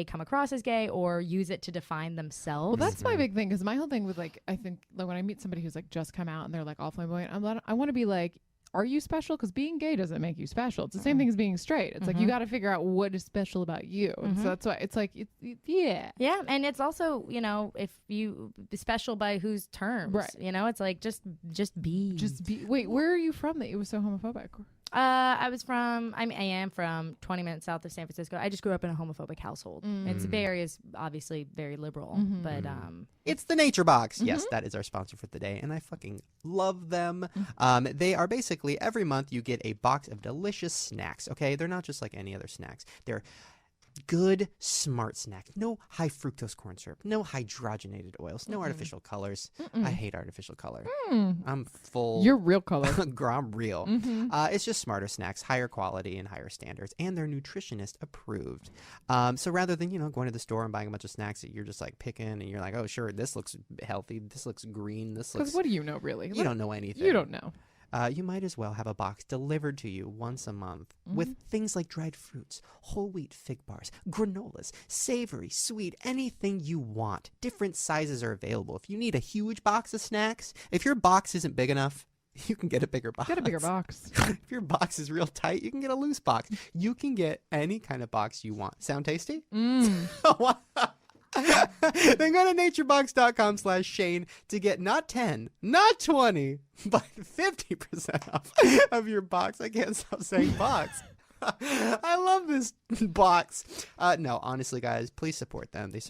come across as gay or use it to define themselves. Well, that's my big thing, because my whole thing with like, I think like when I meet somebody who's like just come out and they're like all flamboyant, I want to be like, are you special? Because being gay doesn't make you special. It's the same thing as being straight. It's like you got to figure out what is special about you. And so that's why it's like, yeah. Yeah, and it's also, if you special by whose terms, Right. It's like just be. Just be. Wait, where are you from that it was so homophobic? I am from 20 minutes south of San Francisco. I just grew up in a homophobic household. It's obviously very liberal, but It's the Nature Box. Yes, that is our sponsor for the day, and I fucking love them. They are basically every month you get a box of delicious snacks. Okay, they're not just like any other snacks. They're good, smart snack. No high fructose corn syrup. No hydrogenated oils. No artificial colors. I hate artificial color. I'm full. You're real color. I'm real. It's just smarter snacks, higher quality and higher standards, and they're nutritionist approved. So rather than going to the store and buying a bunch of snacks that you're just like picking and you're like, oh sure, this looks healthy, this looks green, this looks. Because what do you know, really? You don't know anything. You don't know. You might as well have a box delivered to you once a month with things like dried fruits, whole wheat fig bars, granolas, savory, sweet, anything you want. Different sizes are available. If you need a huge box of snacks, if your box isn't big enough, you can get a bigger box. Get a bigger box. If your box is real tight, you can get a loose box. You can get any kind of box you want. Sound tasty? Then go to naturebox.com/Shane to get not 10, not 20, but 50% off of your box. I can't stop saying box. I love this box. No, honestly, guys, please support them. They're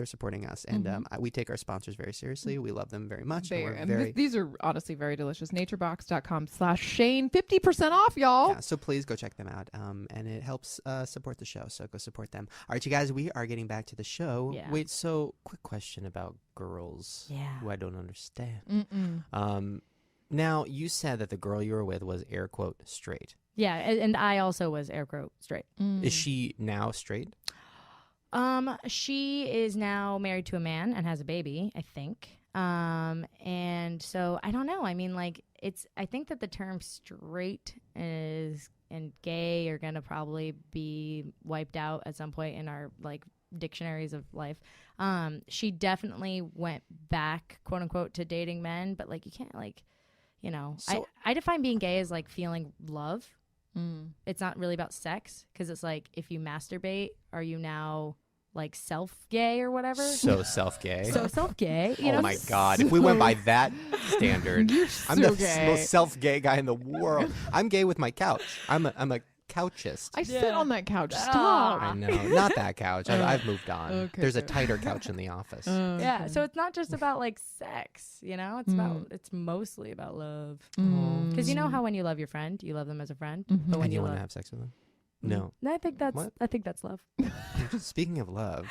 supporting us, and we take our sponsors very seriously. We love them very much. These are honestly very delicious. Naturebox.com/Shane, 50% off, y'all. Yeah, so please go check them out. And it helps support the show. So go support them. All right, you guys, we are getting back to the show. Yeah. Wait, so quick question about girls. Yeah. Who I don't understand. Now you said that the girl you were with was air quote straight. yeah, and I also was air quote straight. Is she now straight? She is now married to a man and has a baby, I think. And so I don't know. I mean, like I think that the term straight and gay are going to probably be wiped out at some point in our like dictionaries of life. She definitely went back, quote unquote, to dating men, but like you can't like, So- I define being gay as like feeling love. It's not really about sex, because it's like if you masturbate, are you now like self-gay or whatever? So self-gay. So self-gay. Oh my God. If we went by that standard, I'm the gay. most self-gay guy in the world. I'm gay with my couch. I'm a couchist. I sit on that couch. Stop. I know. Not that couch. I've moved on. Okay, There's a good. tighter couch in the office. Yeah, so it's not just about like sex, it's mostly about love. Because you know how when you love your friend, you love them as a friend, but when And you you want love, to have sex with them? No. I think that's love. Speaking of love,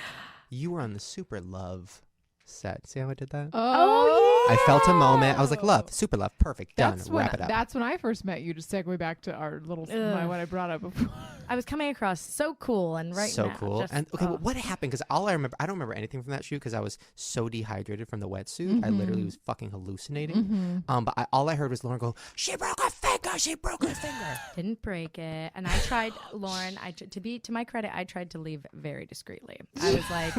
you were on the Super Love set. See how I did that? Oh, I felt a moment. I was like, love, super love, perfect, done. Wrap it up. That's when I first met you, to segue back to our little what I brought up before. I was coming across so cool and so now, cool. just- And okay, well, what happened? Because all I don't remember anything from that shoot because I was so dehydrated from the wetsuit. I literally was fucking hallucinating. But all I heard was Lauren go, "She broke a fig gosh, she broke her finger. Didn't break it. And I tried, Lauren, to my credit, I tried to leave very discreetly. I was like,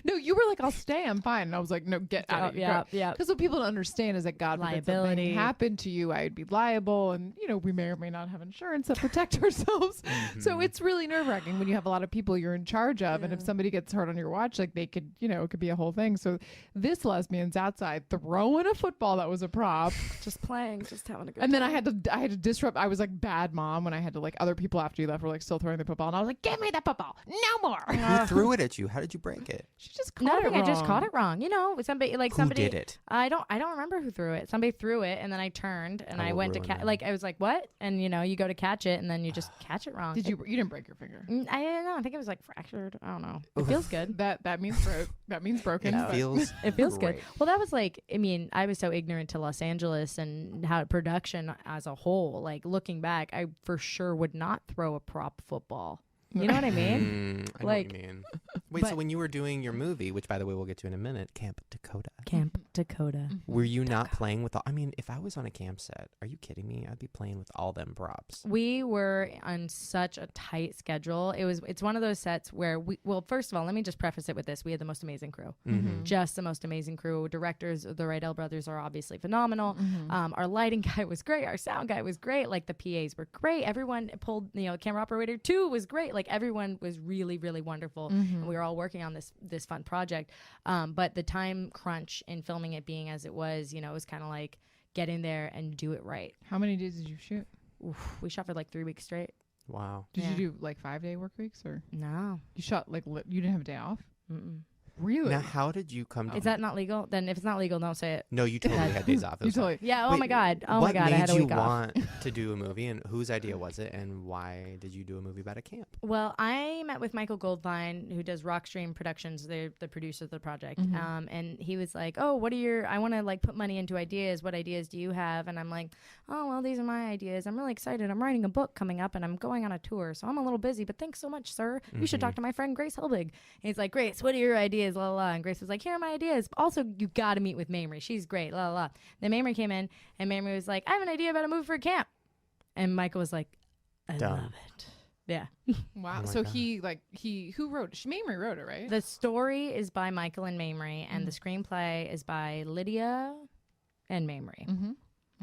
No, you were like, I'll stay. I'm fine. And I was like, no, get out of here. Yeah. Because what people don't understand is that God forbid something Liability. happened to you, I would be liable. And, we may or may not have insurance that protect ourselves. So it's really nerve wracking when you have a lot of people you're in charge of. And if somebody gets hurt on your watch, like they could, it could be a whole thing. So this lesbian's outside throwing a football that was a prop. just playing, just having a good And then time. I had to disrupt. I was like bad mom when I had to like other people after you left were like still throwing the football. And I was like, give me the football. No more. Who threw it at you? How did you break it? She just caught Nothing. it wrong. I just caught it wrong. Somebody Who did it? I don't remember who threw it. Somebody threw it, and then I turned and I went to catch. Like I was like, what? And you go to catch it, and then you just catch it wrong. Did you? You didn't break your finger. I don't know. I think it was like fractured. I don't know. It feels good. That means broke. That means broken. It but- feels. It feels good. great. Well, that was like, I was so ignorant to Los Angeles and how production as a whole. Like looking back, I for sure would not throw a prop football. You know what I mean? I know what you mean. Wait, so but- when you were doing your movie, which by the way we'll get to in a minute, Camp Dakota, Camp Dakota. were you not playing with all? I mean, if I was on a camp set, are you kidding me? I'd be playing with all them props. We were on such a tight schedule. It's one of those sets where first of all, let me just preface it with this. We had the most amazing crew. Just the most amazing crew. Directors, the Rydell brothers are obviously phenomenal. Our lighting guy was great. Our sound guy was great. Like the PAs were great. Everyone pulled, camera operator 2 was great. Like everyone was really, really wonderful. And we were all working on this fun project. But the time crunch in filming it being as it was, it was kind of like get in there and do it right. How many days did you shoot? Oof, we shot for like 3 weeks straight. Wow. Did Yeah. you do like 5-day work weeks or No. you shot like you didn't have a day off? Mm-mm. Really? Now, how did you come to? Is that not legal? Then if it's not legal, don't say it. No, you totally had days off. It You was fine. totally. Yeah. Oh Wait, my God. Oh what my God. I had a made week you off. want to do a movie, and whose idea was it, and why did you do a movie about a camp? Well, I met with Michael Goldfine, who does Rockstream Productions. They're the producer of the project. And he was like, oh, I want to like put money into ideas. What ideas do you have? And I'm like, oh, well, these are my ideas. I'm really excited. I'm writing a book coming up and I'm going on a tour. So I'm a little busy, but thanks so much, sir. You should talk to my friend Grace Helbig. And he's like, Grace, what are your ideas? La, la, la. And Grace was like, here are my ideas. Also, you got to meet with Mamrie. She's great. La, la, la. Then Mamrie came in and Mamrie was like, I have an idea about a movie for a camp. And Michael was like, I Dumb. love it. Yeah. Wow. Oh my So God. who wrote it? Mamrie wrote it, right? The story is by Michael and Mamrie, and the screenplay is by Lydia and Mamrie.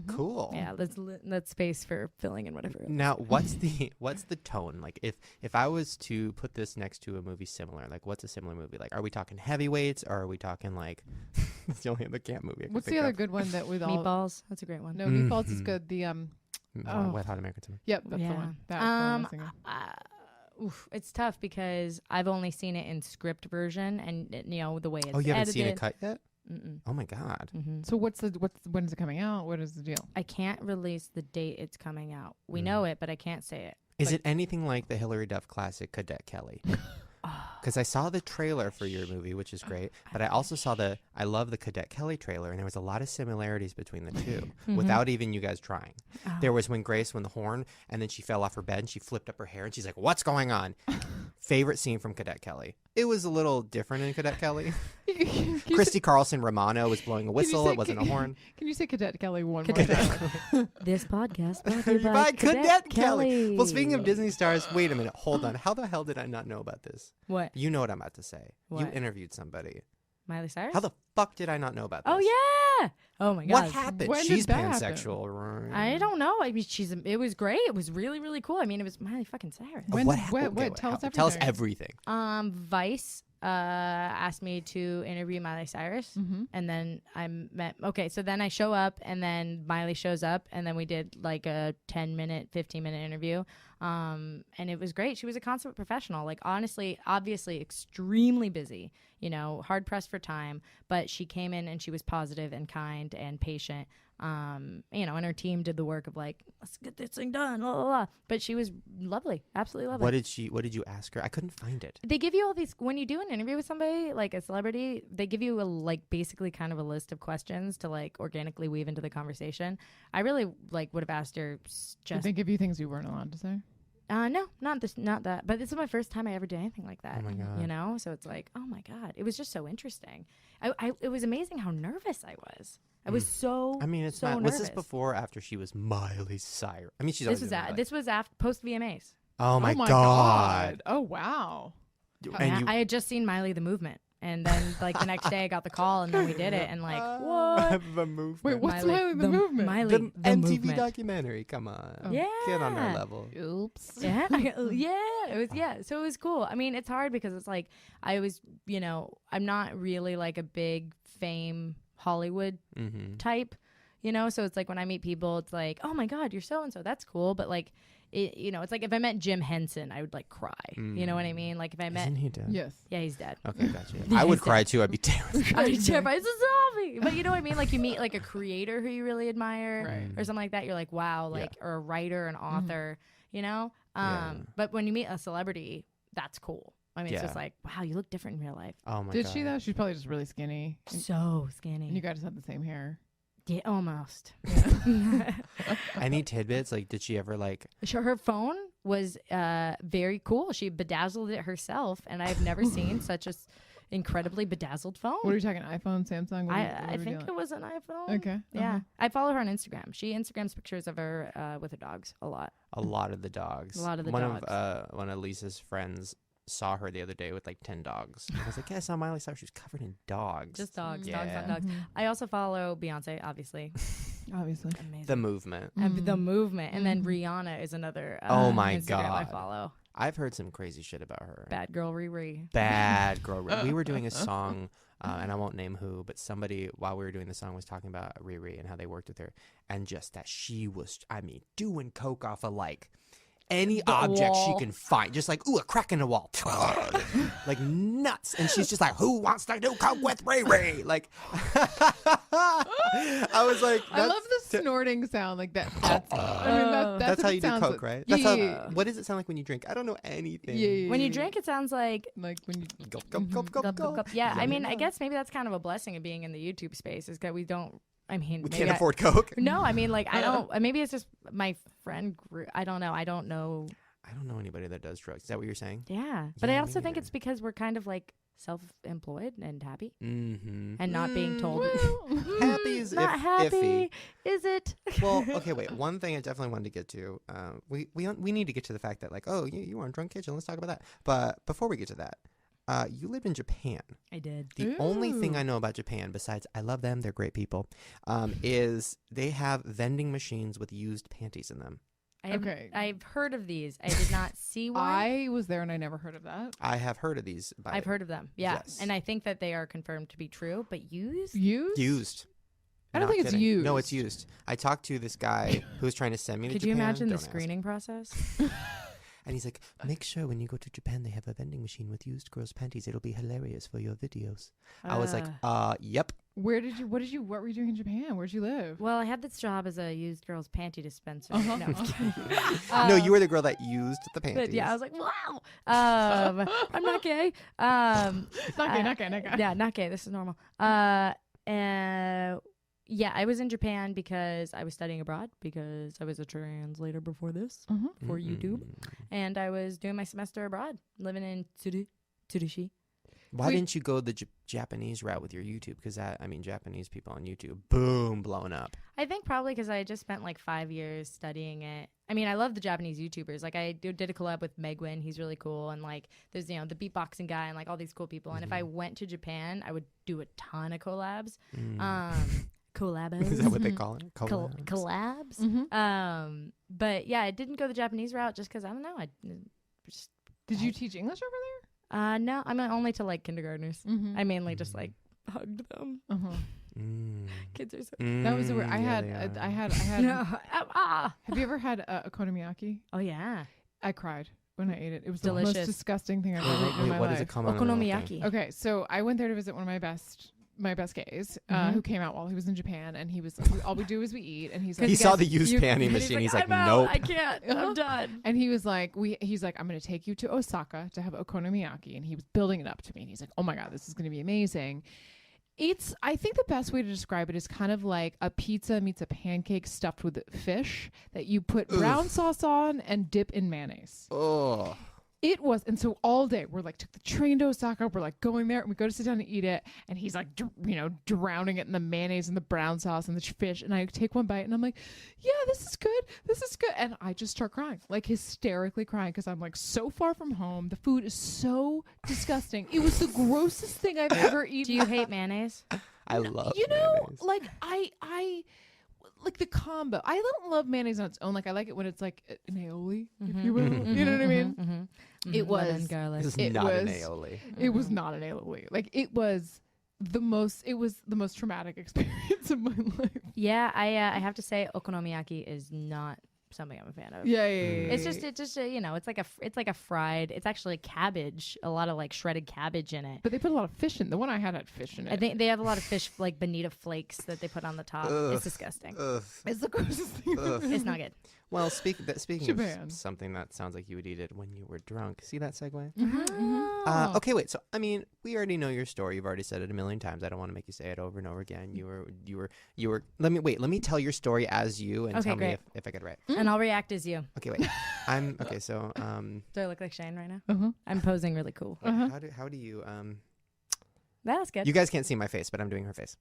Cool. Yeah, that's space for filling in whatever. Now, what's the tone? Like, if I was to put this next to a movie similar, like, what's a similar movie? Like, are we talking heavyweights, or are we talking like? It's the only other camp movie. I can What's think the other of. good one that with all? Meatballs. That's a great one. No, Meatballs is good. The oh. Wet Hot American Summer. Yep, that's the Yeah. one. That's the one I was thinking. It's tough because I've only seen it in script version, and the way it's Oh, you haven't edited. seen it cut yet? Mm-mm. Oh my God. So when is it coming out? What is the deal? I can't release the date it's coming out. We know it, but I can't say it. Is it anything like the Hilary Duff classic Cadet Kelly? Because I saw the trailer for your movie, which is great, but I also saw I love the Cadet Kelly trailer, and there was a lot of similarities between the two without even you guys trying. There was when Grace won the horn, and then she fell off her bed, and she flipped up her hair, and she's like, what's going on? Favorite scene from Cadet Kelly. It was a little different in Cadet Kelly. Christy Carlson Romano was blowing a whistle. It wasn't a horn. Can you say Cadet Kelly one more Cadet time? This podcast brought to you By by Cadet Kelly. Kelly. Well, speaking of Disney stars, wait a minute. Hold on. How the hell did I not know about this? What? You know what I'm about to say. You What? interviewed somebody. Miley Cyrus? How the fuck did I not know about this? Oh yeah! Oh my god! What happened? When did She's that happen? pansexual, right? I don't know. I mean, it was great. It was really, really cool. I mean, it was Miley fucking Cyrus. When- what, what- okay, what? Tell us Tell us everything. everything. Vice asked me to interview Miley Cyrus, and then I met. Okay, so then I show up, and then Miley shows up, and then we did like a 10-minute, 15-minute interview. And it was great. She was a consummate professional. Like honestly, obviously, extremely busy. Hard pressed for time, but she came in and she was positive and kind and patient. And her team did the work of like, let's get this thing done, la, la, la. But she was lovely, absolutely lovely. What did you ask her? I couldn't find it. They give you all these when you do an interview with somebody like a celebrity. They give you basically kind of a list of questions to like organically weave into the conversation. I really would have asked her Did just they give you things you weren't allowed to say? No, not that. But this is my first time I ever did anything like that. Oh my God. You know, so it's like, oh my God, it was just so interesting. It was amazing how nervous I was. I was so. I mean, it's so not. nervous. Was this before or after she was Miley Cyrus? I mean, she's This always was been Miley. this was after post VMAs. Oh my, my God. Oh wow. And Yeah, you, I had just seen Miley the Movement, and then like the next day I got the call, and then we did it, and like what? the movement. Wait, what's Miley the movement? Miley the the MTV movement. documentary. Come on. Yeah. Get on our level. Oops. Yeah, it was so it was cool. I mean, it's hard because it's like I was, I'm not really like a big fame Hollywood Mm-hmm. type, so it's like when I meet people, it's like, oh my God, you're so and so, that's cool, but like it's like if I met Jim Henson, I would like cry. You know what I mean? Like if I met Isn't he dead? Yes. yeah, he's dead. Okay, gotcha. Yeah, I would he's cry dead. too. I'd be terrified. I'm terrified. It's a zombie. But you know what I mean? Like you meet like a creator who you really admire Right. or something like that. You're like, wow, like or a writer, an author, Yeah. But when you meet a celebrity, that's cool. I mean, it's just Yeah. like, wow, you look different in real life. Oh my Did God. she though? She's probably just really skinny. So skinny. And you guys had the same hair. Yeah, almost. Any tidbits? Like, did she ever like? Sure, her phone was very cool. She bedazzled it herself, and I've never seen such a incredibly bedazzled phone. What are you talking? iPhone, Samsung? What I think it was an iPhone. Okay. Yeah, I follow her on Instagram. She Instagrams pictures of her with her dogs a lot. A lot of the dogs. A lot of the one dogs. of one of Lisa's friends saw her the other day with like 10 dogs. I was like, yeah, I saw Miley Cyrus. She was covered in dogs. Just dogs, Yeah. dogs, not dogs. I also follow Beyonce, obviously. Obviously. Amazing. The movement. And the movement, and then Rihanna is another. Oh my Instagram I God. follow. I've heard some crazy shit about her. Bad girl Riri. Bad girl. We were doing a song, and I won't name who, but somebody while we were doing the song was talking about Riri and how they worked with her, and just that she was, I mean, doing coke off of like any object she wall. can find, just like, ooh, a crack in the wall, like nuts, and she's just like, who wants to do coke with Riri? Like, I was like, I love the snorting sound like that. That's that's how what you it do sounds coke, like. right? Yeah, That's how. yeah. What does it sound like when you drink? I don't know anything. Yeah. When you drink, it sounds like. Like when you Gulp, gulp, gulp, gulp, Gulp, gulp, gulp. gulp. Yeah, I mean, I guess maybe that's kind of a blessing of being in the YouTube space is that we don't. I mean, We maybe can't I- afford coke. No, I mean, like I don't. Maybe it's just my friend group. I don't know. I don't know. I don't know anybody that does drugs. Is that what you're saying? Yeah, but Yeah, I me also think neither. it's because we're kind of like self-employed and happy, Mm-hmm. and not being told. Happy is Not happy, iffy. is it? Well, okay, wait. One thing I definitely wanted to get to. We need to get to the fact that like, oh, you were on Drunk Kitchen. Let's talk about that. But before we get to that, you lived in Japan. I did. The only thing Ooh. I know about Japan, besides I love them, they're great people, is they have vending machines with used panties in them. Okay. I've heard of these. I did not see one. I was there and I never heard of that. I have heard of these. I've heard of them. Yeah, Yes. and I think that they are confirmed to be true. But used? Used? Used. I don't Not think it's kidding. used. No, it's used. I talked to this guy who was trying to send me to Could Japan. you imagine the Don't ask. screening process? And he's like, make sure when you go to Japan, they have a vending machine with used girls' panties. It'll be hilarious for your videos. I was like, yep. What were you doing in Japan? Where'd you live? Well, I had this job as a used girls' panty dispenser. Uh-huh. No, I'm just kidding. No, you were the girl that used the panties. But yeah, I was like, wow. I'm not gay. It's not gay, not gay, not gay. Yeah, not gay. This is normal. Yeah, I was in Japan because I was studying abroad because I was a translator before this, for YouTube, and I was doing my semester abroad, living in Tsurushi. Why didn't you go the Japanese route with your YouTube? Because Japanese people on YouTube, boom, blowing up. I think probably because I just spent like 5 years studying it. I mean, I love the Japanese YouTubers. Like I did a collab with Megwin. He's really cool. And like there's, the beatboxing guy and like all these cool people. And if I went to Japan, I would do a ton of collabs. Collabos. Is that what they call it? Collabs? Collabs. Mm-hmm. But yeah, I didn't go the Japanese route just because I don't know. Did you teach English over No, I mean only to like kindergartners. there? Mm-hmm. I mainly just like hugged them. Uh-huh. Kids are so. That was the word I had. I had. No. Have you ever had okonomiyaki? Oh yeah. I cried when I ate it. It was Delicious. the most disgusting thing I've ever eaten in my What life. is it called? on the little thing? Okonomiyaki. Okay, so I went there to visit one of my best gays who came out while he was in Japan, and he was all we do is we eat, and he's like, He saw the used panty machine. He's like, I'm out. nope. I can't. I'm done. and he was like, I'm going to take you to Osaka to have okonomiyaki, and he was building it up to me, and he's like, oh my god, this is going to be amazing. I think the best way to describe it is kind of like a pizza meets a pancake stuffed with fish that you put brown sauce on and dip in mayonnaise. Oh. It was, and so all day we're like, took the train to Osaka, we're like going there, and we go to sit down and eat it, and he's like, drowning it in the mayonnaise and the brown sauce and the fish, and I take one bite, and I'm like, yeah, this is good, and I just start crying, like hysterically crying, because I'm like so far from home, the food is so disgusting. It was the grossest thing I've ever eaten. Do you hate mayonnaise? I love mayonnaise. mayonnaise. Like I like the combo. I don't love mayonnaise on its own. Like I like it when it's like an aioli, if you will. You know what I mean? It was Lemon garlic. This is it not an was- aioli. It was not an aioli. Like it was the most traumatic experience of my life. Yeah, I have to say okonomiyaki is not something I'm a fan of. Yeah. It's just it's like a fried. It's actually cabbage, a lot of like shredded cabbage in it. But they put a lot of fish in. The one I had fish in it. I think they have a lot of fish, like bonita flakes that they put on the top. Ugh. It's disgusting. it's the grossest thing. Ugh. It's not good. Well, speaking Japan. of something that sounds like you would eat it when you were drunk. See that segue? Oh. Okay, wait. So, I mean, we already know your story. You've already said it a million times. I don't want to make you say it over and over again. You were. Let me tell your story as you and Okay, tell me great. if I get it right. And I'll react as you. Okay, wait. I'm okay. So, Do I look like Shane right now? Uh-huh. I'm posing really cool. wait, how do you That's good. You guys can't see my face, but I'm doing her face.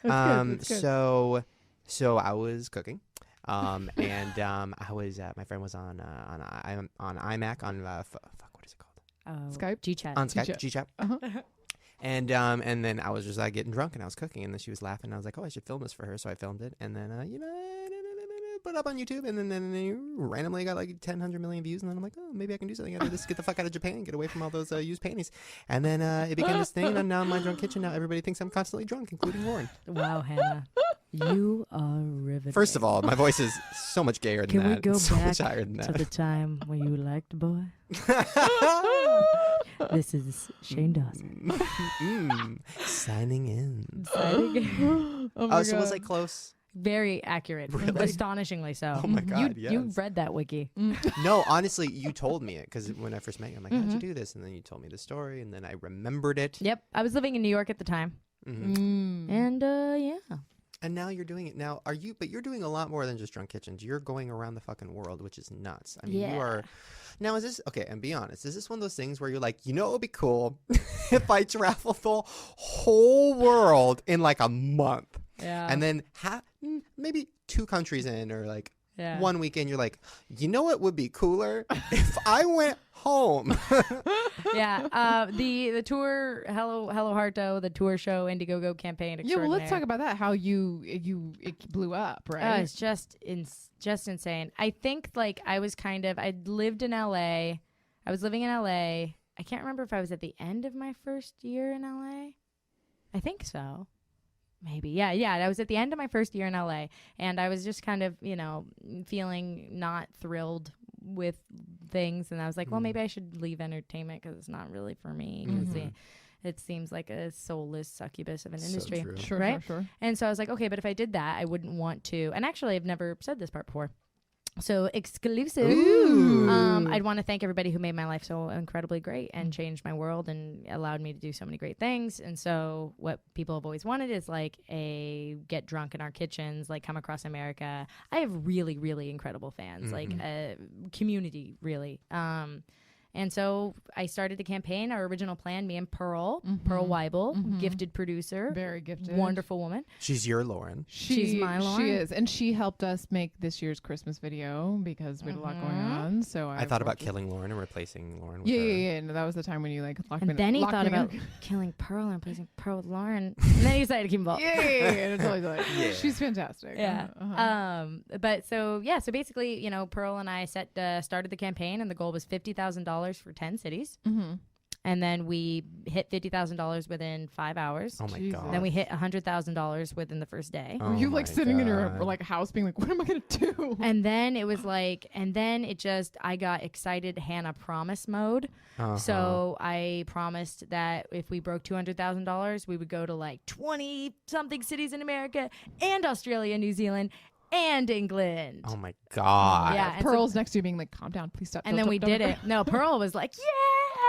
That's good. So I was cooking. And I was my friend was on iMac on what is it called? Skype? G-chat. On Skype, G-Chat. Uh-huh. And then I was just getting drunk and I was cooking and then she was laughing and I was like, oh, I should film this for her, so I filmed it and then put it up on YouTube and then randomly got like 100 million views and then I'm like, oh, maybe I can do something. I gotta just get the fuck out of Japan and get away from all those used panties. And then it became this thing and now in my drunk kitchen now everybody thinks I'm constantly drunk, including Lauren. Wow, Hannah. You are riveting. First of all, my voice is so much gayer than Can that. we go so back much higher than to the that. time when you liked boy? This is Shane Dawson. Signing in. Oh my So God. was I close? Very accurate. Really? Astonishingly so. Oh my God, You yes. read that wiki. No, honestly, you told me it because when I first met you, I'm like, how'd you do this? And then you told me the story, and then I remembered it. Yep. I was living in New York at the time. Mhm. And yeah. And now you're doing it. Now, but you're doing a lot more than just drunk kitchens. You're going around the fucking world, which is nuts. I mean, you Yeah. are. Now, is this okay? And be honest, is this one of those things where you're like, it would be cool if I travel the whole world in like a month, Yeah. and then maybe 2 countries in, or like Yeah. 1 weekend, you're like, what would be cooler if I went home? Yeah. The tour, Hello Harto, the tour show, Indiegogo campaign. Yeah, well, let's extraordinaire. talk about that. How it blew up, right? It's just insane. I think like I'd lived in LA. I was living in LA. I can't remember if I was at the end of my first year in LA. I think so. Maybe. Yeah. I was at the end of my first year in LA and I was just kind of, feeling not thrilled with things. And I was like, well, maybe I should leave entertainment because it's not really for me. 'Cause it seems like a soulless succubus of an industry. true. Sure, right? sure. And so I was like, okay, but if I did that, I wouldn't want to. And actually, I've never said this part before. So exclusive. Ooh. I'd want to thank everybody who made my life so incredibly great and changed my world and allowed me to do so many great things. And so what people have always wanted is like a get drunk in our kitchens, like come across America. I have really, really incredible fans, like a community, really. And so I started the campaign. Our original plan, me and Pearl Weibel, gifted producer, Very gifted. wonderful woman. She's your Lauren. She's my Lauren. She is, and she helped us make this year's Christmas video because we had a lot going on. So I thought about worked with- killing Lauren and replacing Lauren with Yeah, her. yeah. No, that was the time when you like locked me. And then he locked thought me in about killing Pearl and replacing Pearl with Lauren. And then he decided to keep involved. Yeah. Totally. Yeah. She's fantastic. Yeah. Uh-huh. But so basically, Pearl and I started the campaign, and the goal was $50,000 for 10 cities. Mm-hmm. And then we hit $50,000 within 5 hours. Oh my Jesus. God. Then we hit $100,000 within the first day. Oh Were you my like sitting in your God. like house being like, what am I gonna do? And then it was like, I got excited Hannah promise mode. Uh-huh. So I promised that if we broke $200,000, we would go to like 20 something cities in America and Australia, New Zealand, and England. Oh my God. Yeah. and so- Pearl's next to you being like, calm down, please stop. And then we did it. No, Pearl was like, yeah.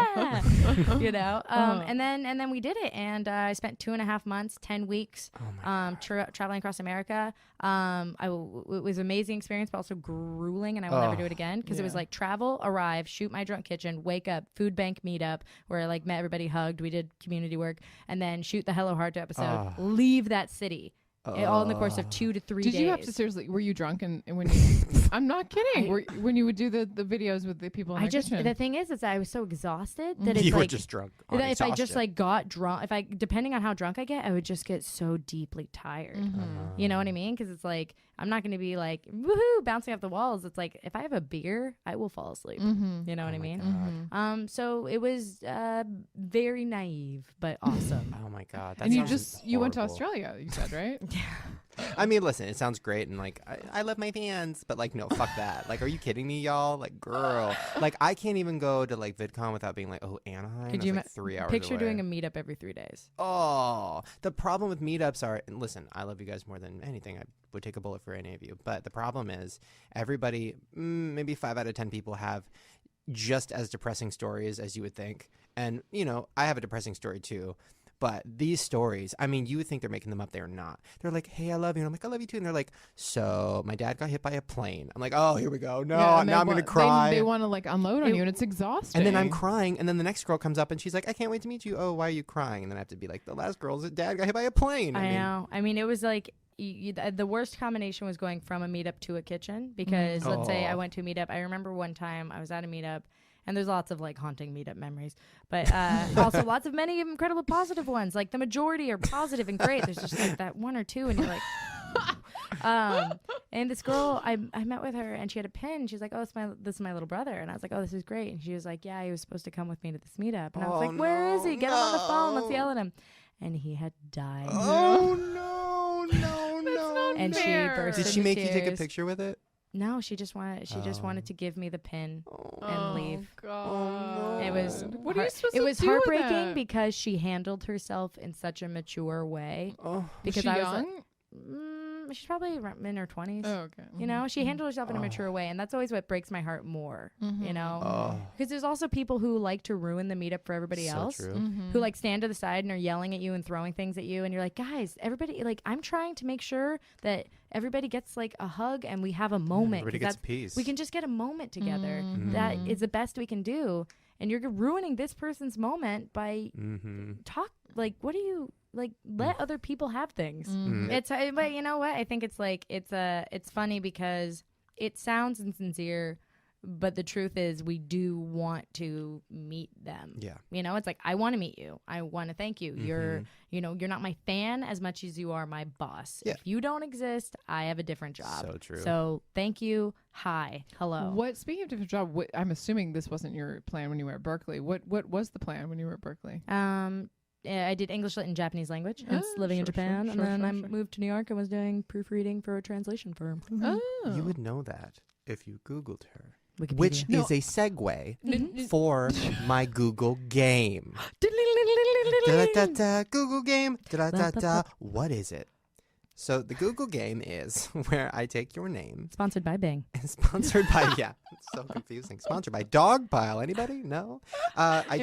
you know. And then we did it, and I spent 2.5 months, 10 weeks, traveling across America. It was an amazing experience, but also grueling, and I will never do it again because it was like travel, arrive, shoot my drunk kitchen, wake up, food bank meetup where I like met everybody, hugged, we did community work, and then shoot the Hello Hart episode, leave that city. All in the course of 2 to 3 days. Did you have to seriously? Were you drunk and when you? I'm not kidding. When you would do the videos with the people in the kitchen? The thing is I was so exhausted that it's you like were just drunk. that if I just like got drunk, depending on how drunk I get, I would just get so deeply tired. You know what I mean? Because it's like I'm not going to be like woohoo bouncing off the walls. It's like if I have a beer, I will fall asleep. You know what I mean? So it was very naive but awesome. Oh my god! And you went to Australia. You said, right? I mean, listen, it sounds great, and like I love my fans, but like no, fuck that. Like, are you kidding me, y'all? Like, girl, like I can't even go to like VidCon without being like, oh, Anaheim. Could you like 3 hours picture away. doing a meetup every 3 days? Oh, the problem with meetups are, and listen, I love you guys more than anything. I would take a bullet for any of you, but the problem is everybody, maybe 5 out of 10 people have just as depressing stories as you would think, and you know, I have a depressing story too. But these stories, I mean, you would think they're making them up. They're not. They're like, hey, I love you. And I'm like, I love you too. And they're like, so my dad got hit by a plane. I'm like, oh, here we go. No, now I'm going to cry. They want to like unload on you, and it's exhausting. And then I'm crying. And then the next girl comes up and she's like, I can't wait to meet you. Oh, why are you crying? And then I have to be like, the last girl's dad got hit by a plane. I know. I mean, it was like, the worst combination was going from a meetup to a kitchen because let's say I went to a meetup. I remember one time I was at a meetup. And there's lots of like haunting meetup memories, but also lots of many incredible positive ones. Like the majority are positive and great. There's just like that one or two, and you're like, and this girl, I met with her, and she had a pin. She's like, oh, this is my little brother, and I was like, oh, this is great. And she was like, yeah, he was supposed to come with me to this meetup, and I was like, where is he? Get him on the phone. Let's yell at him. And he had died. Oh no! And she burst. Did she into make you take a tears. picture with it? No, she just wanted to give me the pin and leave. God. It was What are you supposed it to was do with heartbreaking that? because she handled herself in such a mature way. Oh, Because she I was young? like, she's probably in her 20s. Oh, okay. You know, she handled herself in a mature way, and that's always what breaks my heart more. You know, because there's also people who like to ruin the meetup for everybody else. true. Who like stand to the side and are yelling at you and throwing things at you, and you're like, guys, everybody, like, I'm trying to make sure that everybody gets like a hug and we have a moment. everybody 'cause gets peace. We can just get a moment together. That is the best we can do. And you're ruining this person's moment by talk. Like, what do you like? Let other people have things. It's but you know what? I think it's like it's funny because it sounds insincere, but the truth is we do want to meet them. Yeah. You know, it's like, I want to meet you. I want to thank you. You're not my fan as much as you are my boss. Yeah. If you don't exist, I have a different job. So true. So thank you. Hi. Hello. Speaking of different job, I'm assuming this wasn't your plan when you were at Berkeley. What was the plan when you were at Berkeley? I did English Lit and Japanese language, hence living in sure, Japan, sure, and then sure, I sure. moved to New York and was doing proofreading for a translation firm. Oh. You would know that if you Googled her. Wikipedia. Which is a segue for my Google game. Da-da-da-da, Google game. Da-da-da-da. What is it? So the Google game is where I take your name. Sponsored by Bing. And sponsored by, yeah, it's so confusing. Sponsored by Dogpile. Anybody? No? I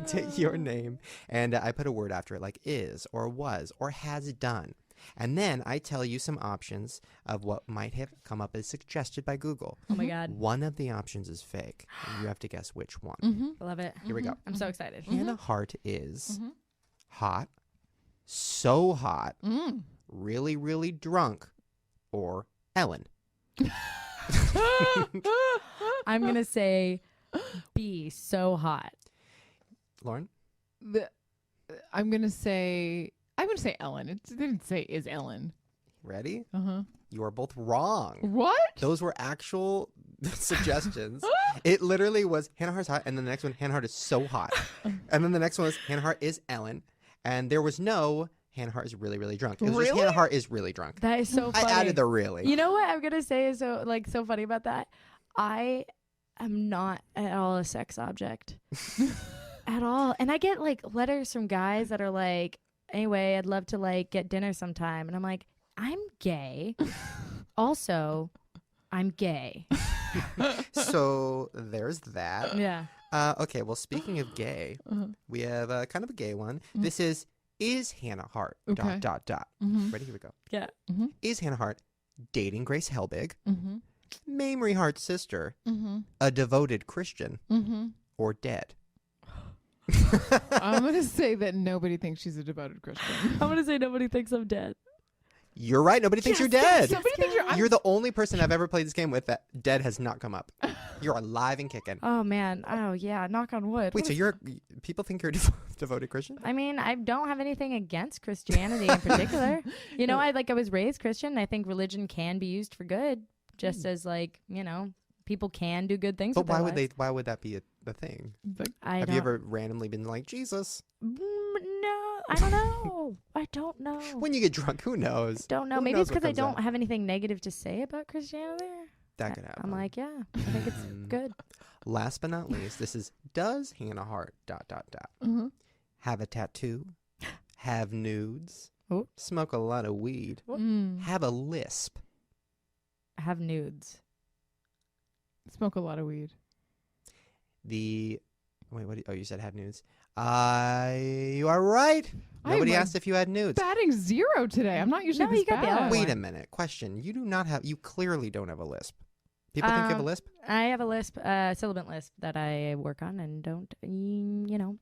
take your name and I put a word after it like is or was or has done. And then I tell you some options of what might have come up as suggested by Google. Oh my God. One of the options is fake. And you have to guess which one. I love it. Here we go. I'm so excited. Hannah Hart is hot, so hot, really, really drunk, or Ellen. I'm going to say B, so hot. Lauren? I'm gonna say Ellen. It didn't say is Ellen. Ready? Uh-huh. You are both wrong. What? Those were actual suggestions. It literally was Hannah Hart's hot, and then the next one, Hannah Hart is so hot. And then the next one was Hannah Hart is Ellen. And there was no Hannah Hart is really, really drunk. It was just Really? Hannah Hart is really drunk. That is so funny. I added the really. You know what I'm going to say is so funny about that? I am not at all a sex object. At all. And I get like letters from guys that are like, anyway, I'd love to like get dinner sometime. And I'm like, I'm gay. Also, I'm gay. So there's that. Yeah. Okay, well, speaking of gay, we have kind of a gay one. This is Hanna Hart, ... Ready? Here we go. Yeah. Is Hanna Hart dating Grace Helbig, Mamrie Hart's sister, a devoted Christian, or dead? I'm going to say that nobody thinks she's a devoted Christian. I'm going to say nobody thinks I'm dead. You're right. Nobody thinks you're dead. Somebody thinks You're the only person I've ever played this game with that dead has not come up. You're alive and kicking. Oh, man. Oh, yeah. Knock on wood. Wait, so people think you're a devoted Christian? I mean, I don't have anything against Christianity in particular. You know, I was raised Christian. I think religion can be used for good, just as people can do good things. But with their lives. why would that be the thing? Have you ever randomly been like, Jesus? No, I don't know. I don't know. When you get drunk, who knows? Don't know. Who Maybe knows it's because what I comes don't out? have anything negative to say about Christianity. That could happen. I'm like, yeah, I think it's good. Last but not least, this is does Hanna Hart ... Have a tattoo, have nudes, Oh. smoke a lot of weed, have a lisp. Have nudes. Smoke a lot of weed. You said have nudes. You are right. Nobody asked if you had nudes. Batting 0 today. I'm not usually No, this you got the bad. other Wait a minute. Question. You clearly don't have a lisp. People think you have a lisp? I have a lisp, sibilant lisp that I work on and don't,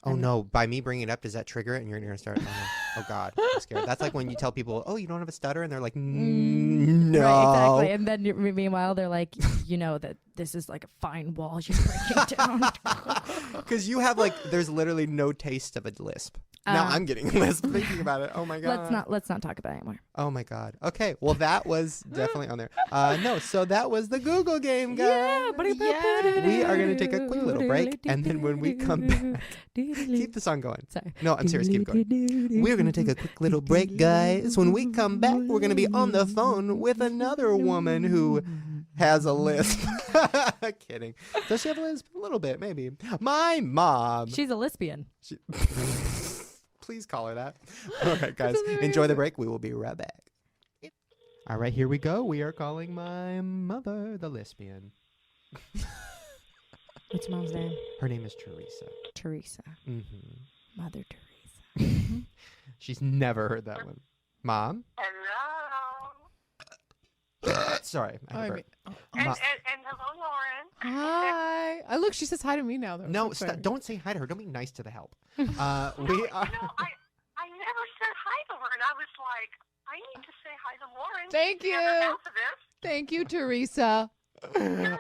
Oh, no. By me bringing it up, does that trigger it? And you're going to start, oh, God, I'm scared. That's like when you tell people, oh, you don't have a stutter? And they're like, no. Right, exactly. And then meanwhile, they're like, you know that this is like a fine wall you're breaking down. Because you have there's literally no taste of a lisp. Now I'm getting a lisp thinking about it. Oh, my God. Let's not talk about it anymore. Oh, my God. Okay. Well, that was definitely on there. No, so that was the Google game, guys. Yeah. We are going to take a quick little break. And then when we come back, keep the song going. Sorry. No, I'm serious. Keep it going. We're going to take a quick little break, guys. When we come back, we're going to be on the phone with another woman who has a lisp. Kidding. Does she have a lisp? A little bit, maybe. My mom. She's a lesbian. Please call her that. All right, guys. Enjoy the break. We will be right back. All right, here we go. We are calling my mother the lesbian. What's your mom's name? Her name is Teresa. Teresa. Mm-hmm. Mother Teresa. She's never heard that one. Mom? Hello. Sorry. I have a burp. And hello, Lauren. Hi. Look, she says hi to me now, though. No, That's fair. don't say hi to her. Don't be nice to the help. I never said hi to her, and I was like, I need to say hi to Lauren. Thank The you. other half of this. Thank you, Teresa. You're welcome.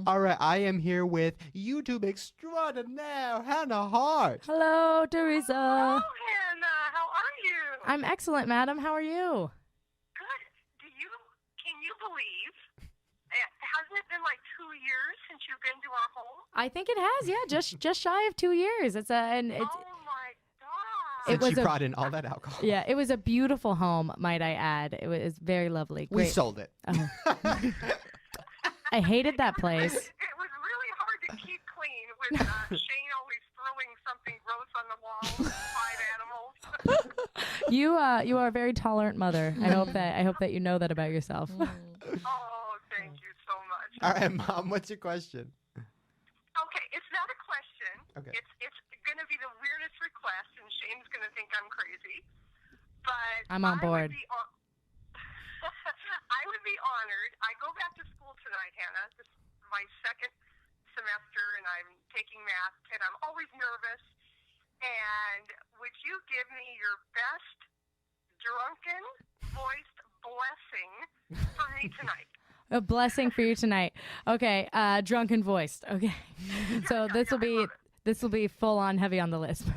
All right, I am here with YouTube extraordinaire Hanna Hart. Hello, Teresa. Hello, Hannah. How are you? I'm excellent, madam. How are you? Good. Can you believe? Hasn't it been like 2 years since you've been to our home? I think it has. Yeah, just shy of 2 years. It's Oh my God. It Since was you a- brought in all that alcohol. yeah. It was a beautiful home, might I add. It was very lovely. We Great. sold it. Oh. I hated that place. It was really hard to keep clean with Shane always throwing something gross on the wall. 5 animals. You are a very tolerant mother. I hope that you know that about yourself. Oh, thank you so much. All right, Mom, what's your question? Okay, it's not a question. Okay. It's going to be the weirdest request, and Shane's going to think I'm crazy. But I'm on board. I would be honored. I go back to school tonight, Hannah. This is my second semester, and I'm taking math, and I'm always nervous. And would you give me your best drunken voiced blessing for me tonight? A blessing for you tonight. Okay, drunken voiced. Okay, so this will be full on heavy on the lisp.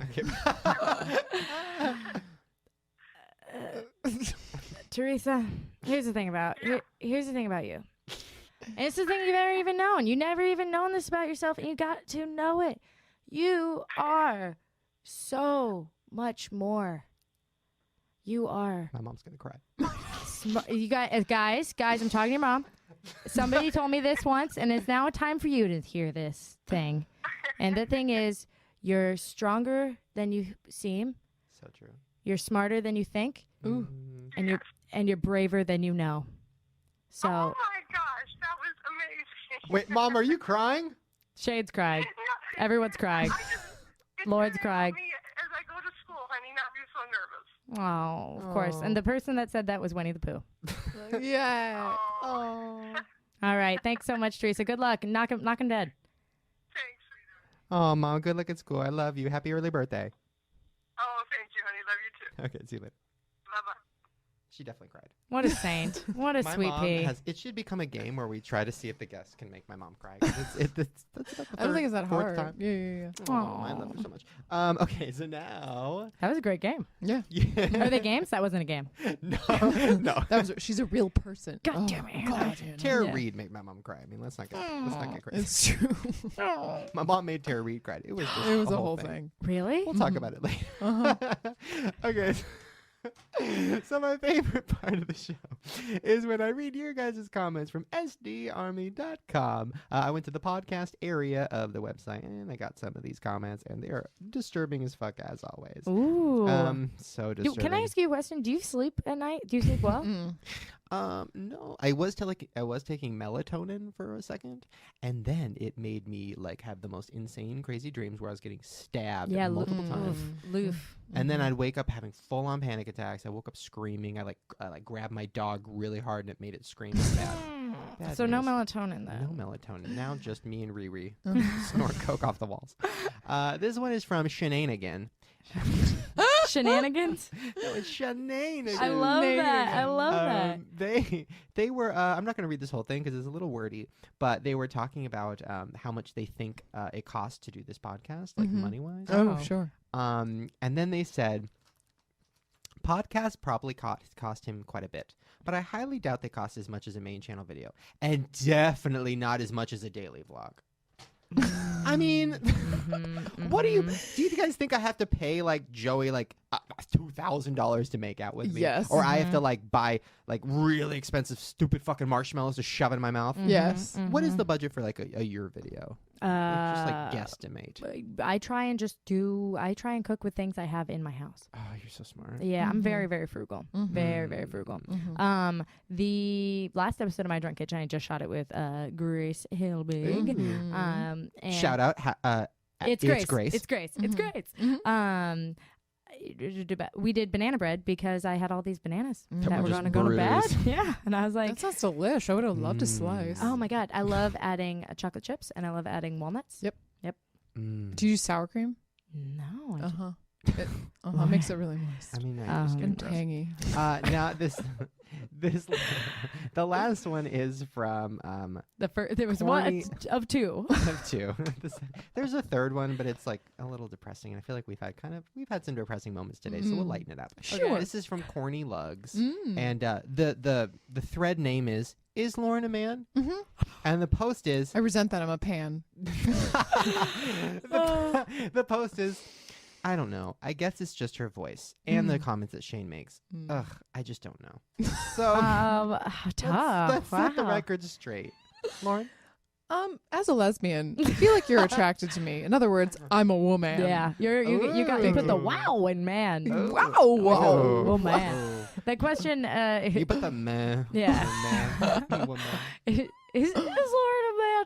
Teresa, here's the thing about here's the thing about you. And it's the thing you've never even known. You never even known this about yourself, and you got to know it. You are so much more. You are. My mom's going to cry. You guys, I'm talking to your mom. Somebody told me this once, and it's now time for you to hear this thing. And the thing is, you're stronger than you seem. So true. You're smarter than you think. Ooh. And you're braver than you know. So Oh my gosh, that was amazing. Wait, Mom, are you crying? Shade's crying. Everyone's crying. It's Lord's gonna crying. help me as I go to school, honey, not be so nervous. Oh, of course. And the person that said that was Winnie the Pooh. Yeah. Oh. All right. Thanks so much, Teresa. Good luck. Knock him dead. Thanks, sweetheart. Oh, Mom, good luck at school. I love you. Happy early birthday. Oh, thank you, honey. Love you too. Okay, see you later. Bye-bye. She definitely cried. What a saint. What a My sweet mom pea. it should become a game where we try to see if the guests can make my mom cry. 'Cause that's about the I don't think it's that fourth hard. time. Yeah. Oh, I love her so much. Okay, so now. That was a great game. Yeah. Are they games? That wasn't a game. No. She's a real person. God damn it. God. Tara Yeah. Reid made my mom cry. I mean, let's not get crazy. It's true. My mom made Tara Reid cry. It was just It was a whole thing. Really? We'll talk about it later. Uh-huh. Okay. So my favorite part of the show is when I read your guys' comments from sdarmy.com. I went to the podcast area of the website and I got some of these comments and they are disturbing as fuck as always. Ooh. So disturbing. Can I ask you a question? Do you sleep at night? Do you sleep well? No, I was taking melatonin for a second, and then it made me like have the most insane, crazy dreams where I was getting stabbed multiple times. Loof. And then I'd wake up having full-on panic attacks. I woke up screaming. I grabbed my dog really hard, and it made it scream so bad. So no news. melatonin then. No melatonin. Now just me and Riri snort coke off the walls. This one is from Shenanigan. Shenanigans? No, it's Shenanigan. I love that. I love that. They were. I'm not going to read this whole thing because it's a little wordy, but they were talking about how much they think it costs to do this podcast, like money wise. Oh, sure. And then they said, podcasts probably cost him quite a bit, but I highly doubt they cost as much as a main channel video, and definitely not as much as a daily vlog. I mean, what do you guys think I have to pay like Joey like $2,000 to make out with me? Yes. Or I have to like buy like really expensive stupid fucking marshmallows to shove in my mouth? Yes. What is the budget for like a year video? Just like guesstimate. I try and cook with things I have in my house. Oh, you're so smart. Yeah, I'm very, very frugal. Very, very frugal. The last episode of My Drunk Kitchen, I just shot it with Grace Hilbig. And Shout out. It's Grace. It's Grace. Mhm. We did banana bread because I had all these bananas That that were were just going to go to bed. bruised. Yeah, and I was like, That sounds delish. I would have loved to slice. oh my god, I love adding chocolate chips and I love adding walnuts. Yep. Mm. Do you use sour cream? No, I It makes it really moist I mean, I just get and it gross. tangy. Now the last one is from there was Corny- one of two. of two. There's a third one, but it's like a little depressing, and I feel like we've had some depressing moments today, so we'll lighten it up. Sure. This is from Corny Lugs, Mm. and the thread name is Lauren a man? Mhm. And the post is I resent that I'm a pan. the post is, I don't know. I guess it's just her voice and the comments that Shane makes. Ugh, I just don't know. So Tough. let's set the Wow. record straight. Lauren? As a lesbian, I feel like you're attracted to me. In other words, I'm a woman. Yeah, you put the wow in man. Wow. Oh man. That question. You put the meh. Yeah. Man. Woman. Is Lauren a man?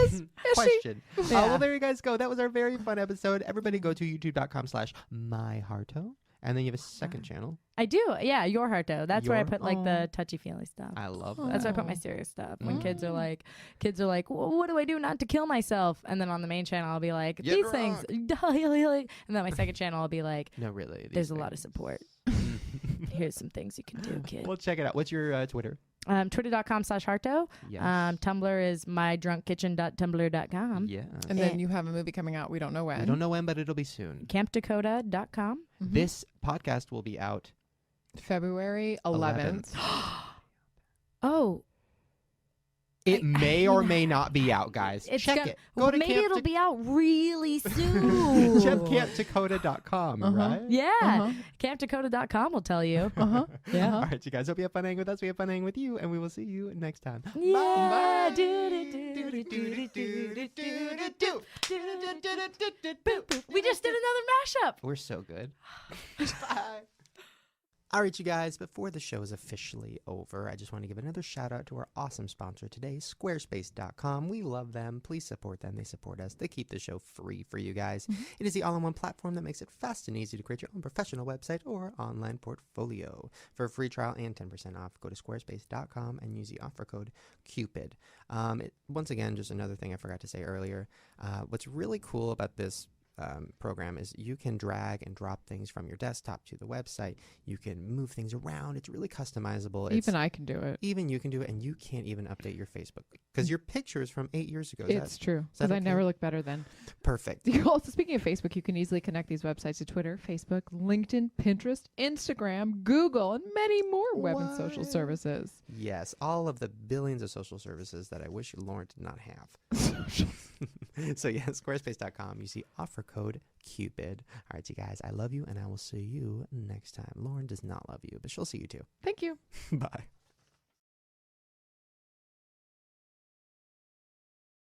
Is Question. Yeah. Well, there you guys go. That was our very fun episode. Everybody go to youtube.com/myharto. And then you have a second channel. I do. Yeah, your heart though. That's where I Your- put like the touchy feely stuff. I love That's that. where I put my serious stuff. When kids are like, what do I do not to kill myself? And then on the main channel, I'll be like, Get these things. And then my second channel, I'll be like, No, really. these there's a lot of things. support. Here's some things you can do, kid. Well, check it out. What's your Twitter? Twitter.com/Harto. Yes. Tumblr is mydrunkkitchen.tumblr.com. Yeah. And then you have a movie coming out. We don't know when. We don't know when, but it'll be soon. CampDakota.com. This podcast will be out February 11th. Oh, It may or may not be out, guys. Check it. Go to maybe Camp it'll be out really soon. Check campdakota.com, right? Yeah. CampDakota.com will tell you. Yeah. All right, you guys. Hope you have fun hanging with us. We have fun hanging with you, and we will see you next time. Yeah. We just did another mashup. We're so good. Bye. All right, you guys, before the show is officially over, I just want to give another shout out to our awesome sponsor today, Squarespace.com. We love them. Please support them. They support us. They keep the show free for you guys. It is the all-in-one platform that makes it fast and easy to create your own professional website or online portfolio. For a free trial and 10% off, go to squarespace.com and use the offer code CUPID. Once again, just another thing I forgot to say earlier. What's really cool about this program is you can drag and drop things from your desktop to the website. You can move things around. It's really customizable. Even I can do it. Even you can do it, and you can't even update your Facebook because your picture is from 8 years ago. It's true, because I never look better then. Perfect. Also, speaking of Facebook, you can easily connect these websites to Twitter, Facebook, LinkedIn, Pinterest, Instagram, Google, and many more web and social services. Yes, all of the billions of social services that I wish Lauren did not have. So yeah, squarespace.com. You see offer code CUPID. All right, you guys, I love you, and I will see you next time. Lauren does not love you, but she'll see you too. Thank you. Bye.